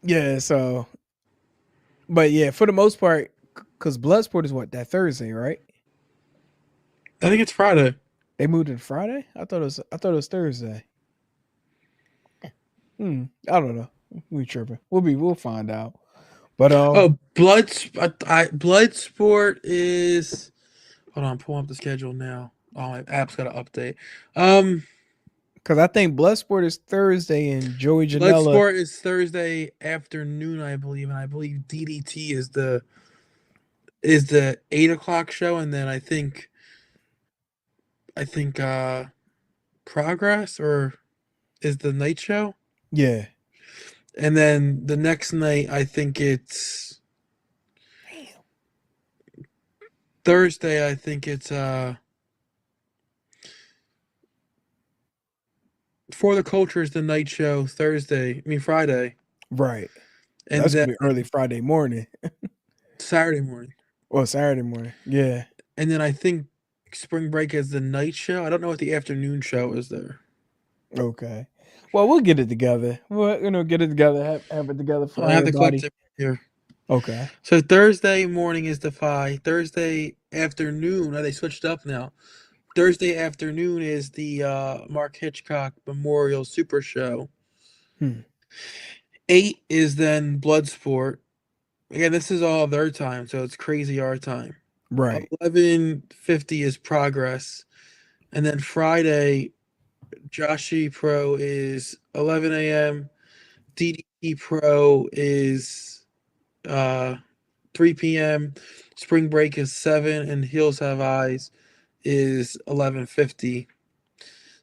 [SPEAKER 2] Yeah. So, but yeah, for the most part, because Bloodsport is that Thursday, right?
[SPEAKER 3] I think it's Friday.
[SPEAKER 2] They moved it to Friday. I thought it was Thursday. I don't know. We tripping. We'll find out. But
[SPEAKER 3] Bloodsport is. Hold on, pull up the schedule now. Oh, my app's got to update.
[SPEAKER 2] because I think Bloodsport is Thursday and Joey Janela.
[SPEAKER 3] Bloodsport is Thursday afternoon, I believe, and I believe DDT is the 8 o'clock show, and then I think Progress or is the night show.
[SPEAKER 2] Yeah.
[SPEAKER 3] And then the next night, I think it's Thursday. I think it's For the Culture is the night show Friday.
[SPEAKER 2] Right.
[SPEAKER 3] And
[SPEAKER 2] that's
[SPEAKER 3] then
[SPEAKER 2] gonna be early Friday morning.
[SPEAKER 3] Saturday morning.
[SPEAKER 2] Or Saturday morning. Yeah.
[SPEAKER 3] And then I think Spring Break is the night show. I don't know what the afternoon show is there.
[SPEAKER 2] Okay. Well, we'll get it together. We'll get it together. Have it together for
[SPEAKER 3] I have the
[SPEAKER 2] everybody.
[SPEAKER 3] clip here.
[SPEAKER 2] Okay.
[SPEAKER 3] So Thursday morning is the Fi. Thursday afternoon, they switched up now. Thursday afternoon is the Mark Hitchcock Memorial Super Show. 8 is then Bloodsport. Again, this is all their time, so it's crazy our time.
[SPEAKER 2] Right.
[SPEAKER 3] 11:50 is Progress. And then Friday, Joshi Pro is 11 a.m. DDT Pro is 3 p.m. Spring Break is 7, and Heels Have Eyes is 11:50.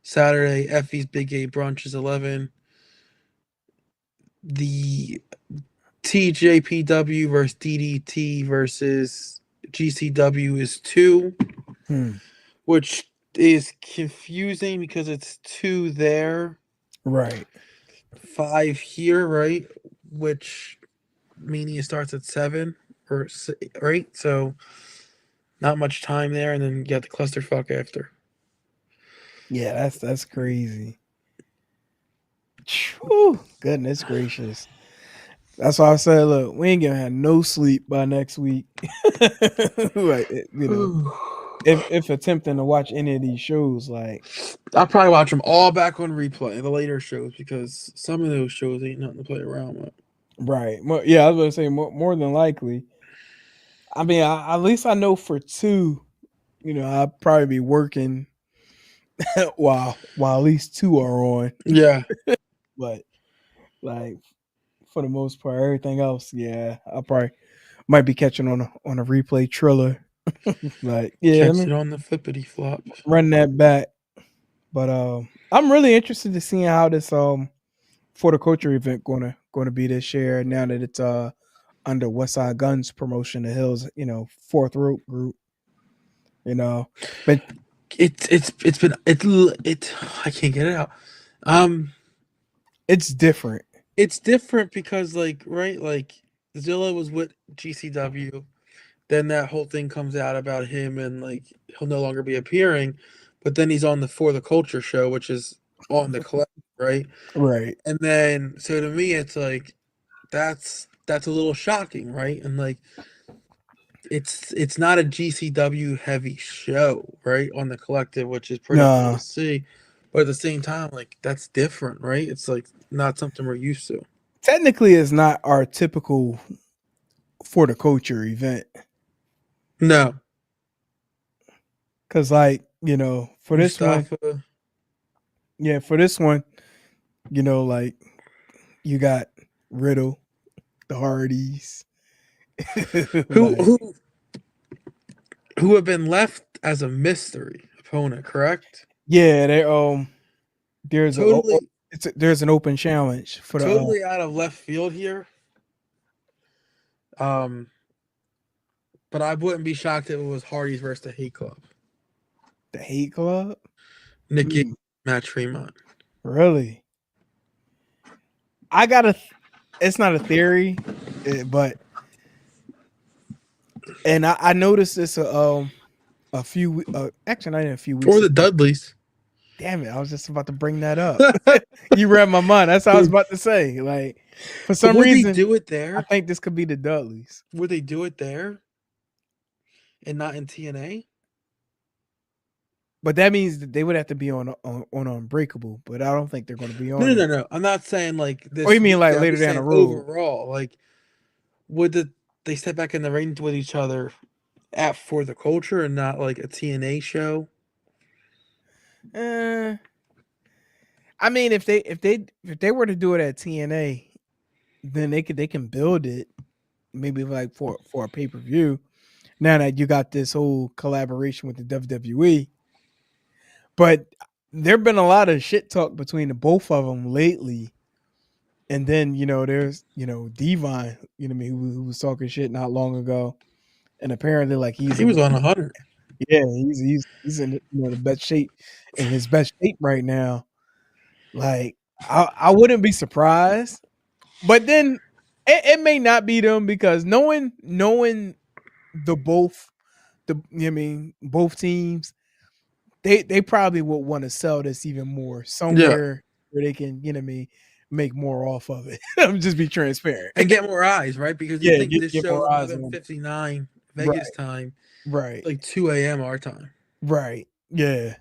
[SPEAKER 3] Saturday, Effie's Big Gay Brunch is 11. The TJPW versus DDT versus GCW is 2, which is confusing because it's 2 there.
[SPEAKER 2] Right.
[SPEAKER 3] 5 here, right? Which Mania starts at 7 or 8, so not much time there, and then you got the clusterfuck after.
[SPEAKER 2] Yeah, that's crazy. Whew, goodness gracious. That's why I said, look, we ain't gonna have no sleep by next week. Like, if attempting to watch any of these shows, like,
[SPEAKER 3] I'll probably watch them all back on replay, the later shows, because some of those shows ain't nothing to play around with.
[SPEAKER 2] right? Yeah, I was gonna say more than likely. I mean, at least I know for two, I'll probably be working while at least two are on.
[SPEAKER 3] Yeah.
[SPEAKER 2] But like for the most part, everything else, yeah, I probably might be catching on a replay trailer. Like, yeah, let
[SPEAKER 3] Catch
[SPEAKER 2] me
[SPEAKER 3] it on the flippity flop.
[SPEAKER 2] run that back. But I'm really interested to seeing how this for the culture event gonna be this year. Now that it's under West Side Guns promotion, the Hills, Fourth Rope Group. But
[SPEAKER 3] It's been it I can't get it out.
[SPEAKER 2] it's different.
[SPEAKER 3] It's different because like Zilla was with GCW, then that whole thing comes out about him and like he'll no longer be appearing, but then he's on the For the Culture show, which is on the collective, right?
[SPEAKER 2] Right.
[SPEAKER 3] And then so to me it's like that's a little shocking, right? And like it's not a GCW heavy show, right? On the collective, which is pretty cool
[SPEAKER 2] Nah.
[SPEAKER 3] to see. But at the same time, like that's different, right? It's like not something we're used to.
[SPEAKER 2] Technically, it's not our typical for the culture event.
[SPEAKER 3] No.
[SPEAKER 2] Cause like, for this one,
[SPEAKER 3] Mustafa.
[SPEAKER 2] for this one, like you got Riddle, the Hardys.
[SPEAKER 3] who
[SPEAKER 2] Like,
[SPEAKER 3] who who have been left as a mystery opponent, correct?
[SPEAKER 2] yeah, there's
[SPEAKER 3] Totally
[SPEAKER 2] there's an open challenge for the
[SPEAKER 3] totally out of left field here. Um but I wouldn't be shocked if it was Hardy's versus the Hate Club.
[SPEAKER 2] the Hate Club.
[SPEAKER 3] Nick Gage, Matt Tremont.
[SPEAKER 2] Really? It's not a theory, but and I noticed this a few actually not even a few weeks
[SPEAKER 3] Or the
[SPEAKER 2] ago.
[SPEAKER 3] Dudleys.
[SPEAKER 2] Damn it, I was just about to bring that up. You read my mind. That's what I was about to say. Like, for some
[SPEAKER 3] Would
[SPEAKER 2] reason,
[SPEAKER 3] they do it
[SPEAKER 2] I
[SPEAKER 3] there?
[SPEAKER 2] think this could be the Dudleys.
[SPEAKER 3] Would they do it there and not in TNA?
[SPEAKER 2] But that means that they would have to be on Unbreakable, but I don't think they're going to be on.
[SPEAKER 3] No. I'm not saying like this.
[SPEAKER 2] Oh, you mean like
[SPEAKER 3] I'm
[SPEAKER 2] later
[SPEAKER 3] just
[SPEAKER 2] down the
[SPEAKER 3] saying
[SPEAKER 2] road?
[SPEAKER 3] overall, like would they step back in the ring with each other at For the Culture and not like a TNA show?
[SPEAKER 2] I mean, if they were to do it at TNA, then they can build it maybe like for a pay-per-view. Now that you got this whole collaboration with the WWE, but there've been a lot of shit talk between the both of them lately. And then, there's, Devon, who was talking shit not long ago. And apparently like
[SPEAKER 3] He was on 100.
[SPEAKER 2] Yeah, he's in the best shape, in his best shape right now. Like I wouldn't be surprised, but then it may not be them because knowing both both teams, they probably would want to sell this even more somewhere where they can make more off of it. I'm just be transparent
[SPEAKER 3] and get more eyes, right? Because you think this
[SPEAKER 2] get
[SPEAKER 3] show's
[SPEAKER 2] more eyes on
[SPEAKER 3] 11:59 Vegas time,
[SPEAKER 2] right,
[SPEAKER 3] like 2 a.m. our time.
[SPEAKER 2] right, yeah.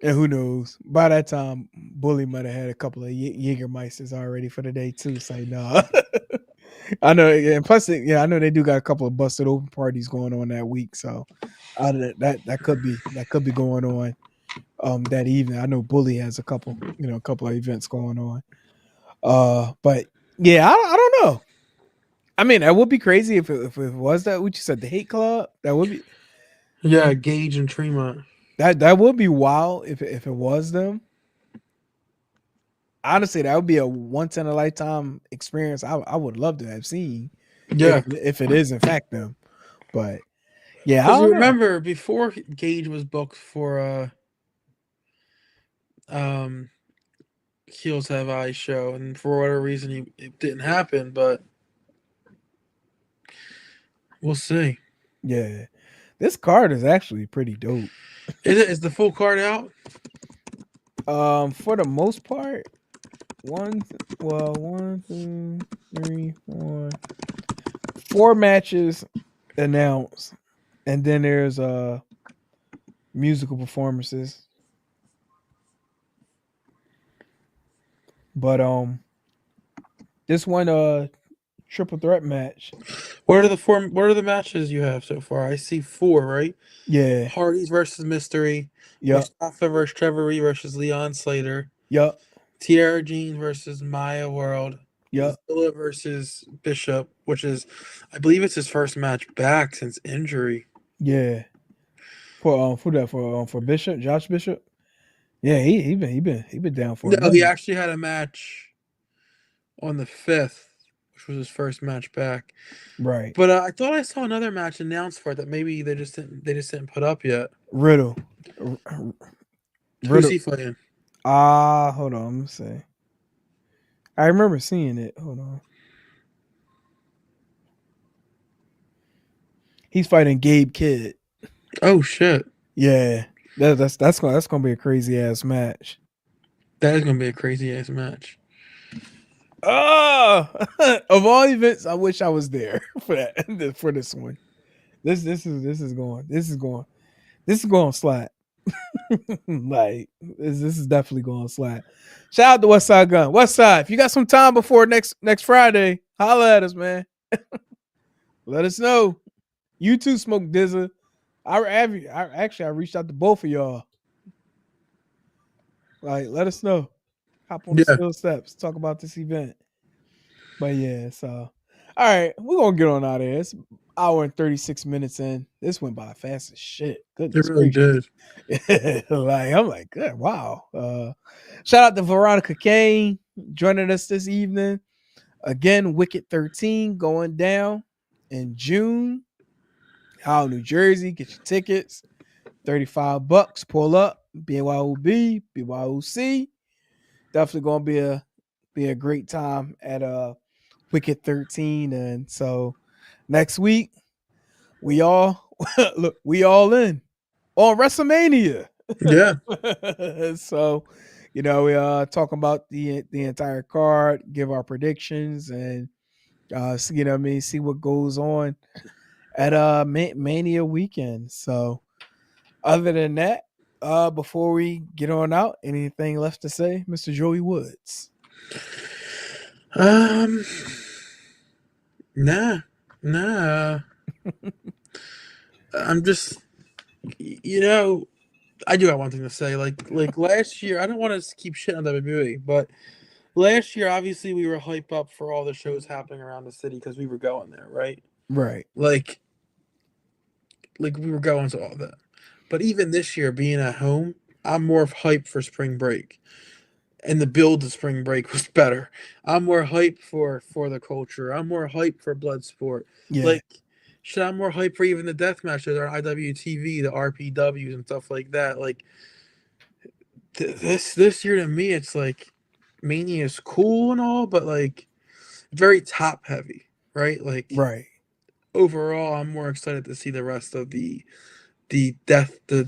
[SPEAKER 2] And who knows? By that time, Bully might have had a couple of Jägermeisters already for the day too. So no, I know. And plus, I know they do got a couple of busted open parties going on that week. So that could be going on that evening. I know Bully has a couple of events going on. But yeah, I don't know. I mean, that would be crazy if it was that what you said, the Hate Club. That would be
[SPEAKER 3] Gage and Tremont.
[SPEAKER 2] that would be wild if it was them. Honestly, that would be a once in a lifetime experience. I would love to have seen.
[SPEAKER 3] Yeah,
[SPEAKER 2] if it is in fact them. But yeah, I
[SPEAKER 3] because you
[SPEAKER 2] don't know.
[SPEAKER 3] remember before Gage was booked for Heels Have Eyes show, and for whatever reason it didn't happen, but we'll see.
[SPEAKER 2] Yeah, this card is actually pretty dope.
[SPEAKER 3] Is the full card out?
[SPEAKER 2] For the most part, one, well, 4 matches announced, and then there's musical performances. But this one triple threat match.
[SPEAKER 3] What are the four? What are the matches you have so far? I see 4, right?
[SPEAKER 2] Yeah.
[SPEAKER 3] Hardy's versus Mystery.
[SPEAKER 2] Yep.
[SPEAKER 3] Mustafa versus Trevor Reed versus Leon Slater.
[SPEAKER 2] Yep.
[SPEAKER 3] Tiara Jean versus Maya World.
[SPEAKER 2] Yep.
[SPEAKER 3] Zilla versus Bishop, which is, I believe it's his first match back since injury.
[SPEAKER 2] Yeah. For Bishop, Josh Bishop. Yeah, he been down for a
[SPEAKER 3] No, he
[SPEAKER 2] minute.
[SPEAKER 3] actually had a match on the 5th, which was his first match back.
[SPEAKER 2] Right.
[SPEAKER 3] But I thought I saw another match announced for it that maybe they just didn't put up yet.
[SPEAKER 2] Riddle.
[SPEAKER 3] Who's he fighting?
[SPEAKER 2] Hold on, let me see. I remember seeing it. Hold on. He's fighting Gabe Kidd.
[SPEAKER 3] Oh shit.
[SPEAKER 2] Yeah. That's gonna be a crazy ass match.
[SPEAKER 3] That is gonna be a crazy ass match.
[SPEAKER 2] Oh, of all events, I wish I was there for that for this one. This is going slap. Like this is definitely going slap. Shout out to West Side Gun. West Side, if you got some time before next Friday, holla at us, man. Let us know. You too, Smoke Dizza. I reached out to both of y'all. Like, let us know. Hop on the Steel Steps. Talk about this event. But yeah, so all right, we're gonna get on out of here. It's an hour and 36 minutes in. This went by fast as shit. Goodness
[SPEAKER 3] It really
[SPEAKER 2] gracious. Like, I'm like, good, wow. Shout out to Veronica Caine joining us this evening. Again, Wicked 13 going down in June. How New Jersey, get your tickets. $35. Pull up. BYOB, BYOC. Definitely gonna be a great time at Wicked 13. And so next week, we all in on WrestleMania.
[SPEAKER 3] Yeah.
[SPEAKER 2] So, we talking about the entire card, give our predictions, and see what goes on at Mania weekend. So other than that, before we get on out, anything left to say, Mr. Joey Woods?
[SPEAKER 3] Nah. I'm just, I do have one thing to say. Like last year, I don't want to keep shitting on WWE, but last year, obviously, we were hyped up for all the shows happening around the city because we were going there, right?
[SPEAKER 2] Right.
[SPEAKER 3] Like we were going to all that. But even this year, being at home, I'm more hyped for spring break. And the build to spring break was better. I'm more hyped for the culture. I'm more hyped for Bloodsport.
[SPEAKER 2] Yeah.
[SPEAKER 3] Like, shit, I'm more hyped for even the death matches on IWTV, the RPWs and stuff like that. Like, this year to me, it's like Mania is cool and all, but like very top heavy, right? Like,
[SPEAKER 2] right.
[SPEAKER 3] Overall, I'm more excited to see the rest of the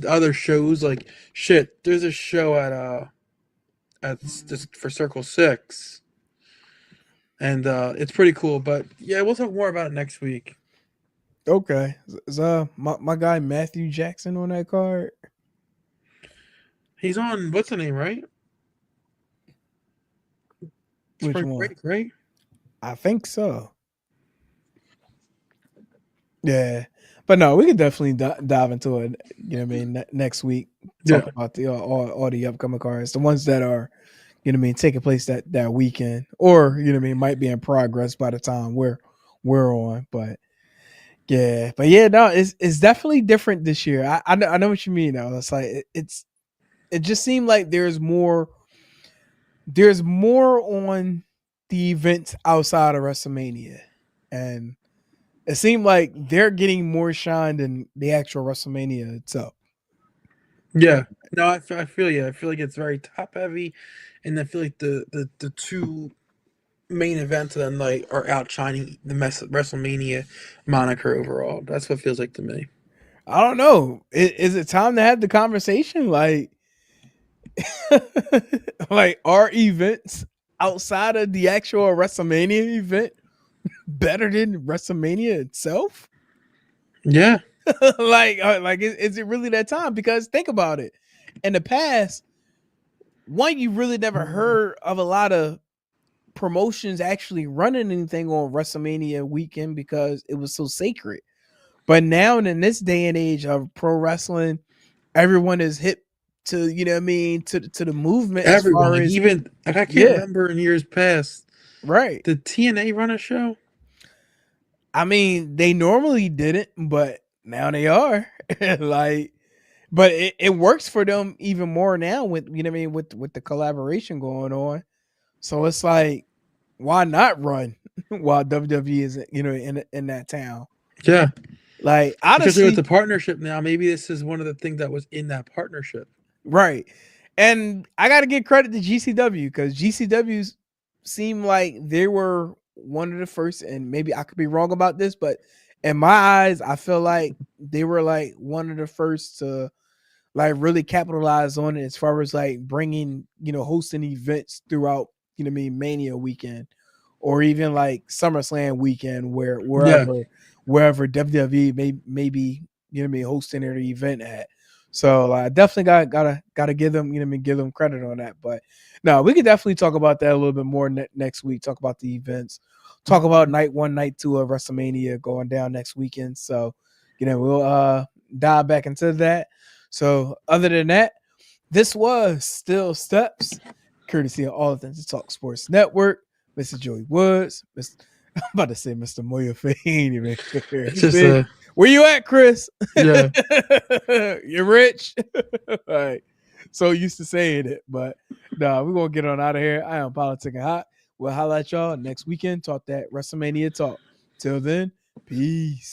[SPEAKER 3] other shows. Like, shit, there's a show at just for Circle 6. And it's pretty cool. But yeah, we'll talk more about it next week.
[SPEAKER 2] Okay. Is my guy Matthew Jackson on that card?
[SPEAKER 3] He's on what's the name, right?
[SPEAKER 2] Which
[SPEAKER 3] Spring
[SPEAKER 2] one?
[SPEAKER 3] Break, right?
[SPEAKER 2] I think so. Yeah. But no, we could definitely dive into it, next week. Talk about the all the upcoming cards, the ones that are, taking place that weekend, or might be in progress by the time we're on. But yeah, no, it's definitely different this year. I know what you mean though. It's like it just seemed like there's more on the events outside of WrestleMania, and it seemed like they're getting more shine than the actual WrestleMania itself.
[SPEAKER 3] Yeah. No, I feel you. I feel like it's very top heavy, and I feel like the two main events of the night are outshining the WrestleMania moniker overall. That's what it feels like to me.
[SPEAKER 2] I don't know. Is it time to have the conversation? Like, like, are events outside of the actual WrestleMania event better than WrestleMania itself?
[SPEAKER 3] Yeah.
[SPEAKER 2] like is it really that time? Because think about it. In the past, one, you really never heard of a lot of promotions actually running anything on WrestleMania weekend because it was so sacred. But now in this day and age of pro wrestling, everyone is hip to, you know what I mean, to the movement as
[SPEAKER 3] Everyone,
[SPEAKER 2] far
[SPEAKER 3] like
[SPEAKER 2] as
[SPEAKER 3] even like I can't
[SPEAKER 2] yeah,
[SPEAKER 3] remember in years past.
[SPEAKER 2] right.
[SPEAKER 3] Did TNA run a show?
[SPEAKER 2] I mean, they normally didn't, but now they are. Like, but it works for them even more now with, you know what I mean, with the collaboration going on. So it's like, why not run while WWE is, you know, in that town?
[SPEAKER 3] Yeah.
[SPEAKER 2] Like,
[SPEAKER 3] Especially with
[SPEAKER 2] honestly,
[SPEAKER 3] the partnership now, maybe this is one of the things that was in that partnership.
[SPEAKER 2] right. And I got to give credit to GCW because GCWs seem like they were one of the first, and maybe I could be wrong about this, but in my eyes, I feel like they were like one of the first to like really capitalize on it as far as like bringing, you know, hosting events throughout, you know what I mean, Mania weekend or even like SummerSlam weekend where
[SPEAKER 3] Yeah.
[SPEAKER 2] wherever WWE maybe, you know what I mean, hosting their event at. So I definitely gotta give them, you know what I mean, give them credit on that. But no, we could definitely talk about that a little bit more next week. Talk about the events, talk about night 1, night 2 of WrestleMania going down next weekend. So, you know, we'll dive back into that. So other than that, this was Still Steps, courtesy of All Things to Talk Sports Network. Mr. Joey Woods, I'm about to say Mr. Moya Fahey.
[SPEAKER 3] It's just
[SPEAKER 2] Where you at, Chris?
[SPEAKER 3] yeah.
[SPEAKER 2] You're rich. All right. So used to saying it, but no, we're gonna get on out of here. I am Politic and Hot. We'll highlight y'all next weekend. Talk that WrestleMania talk. Till then, peace.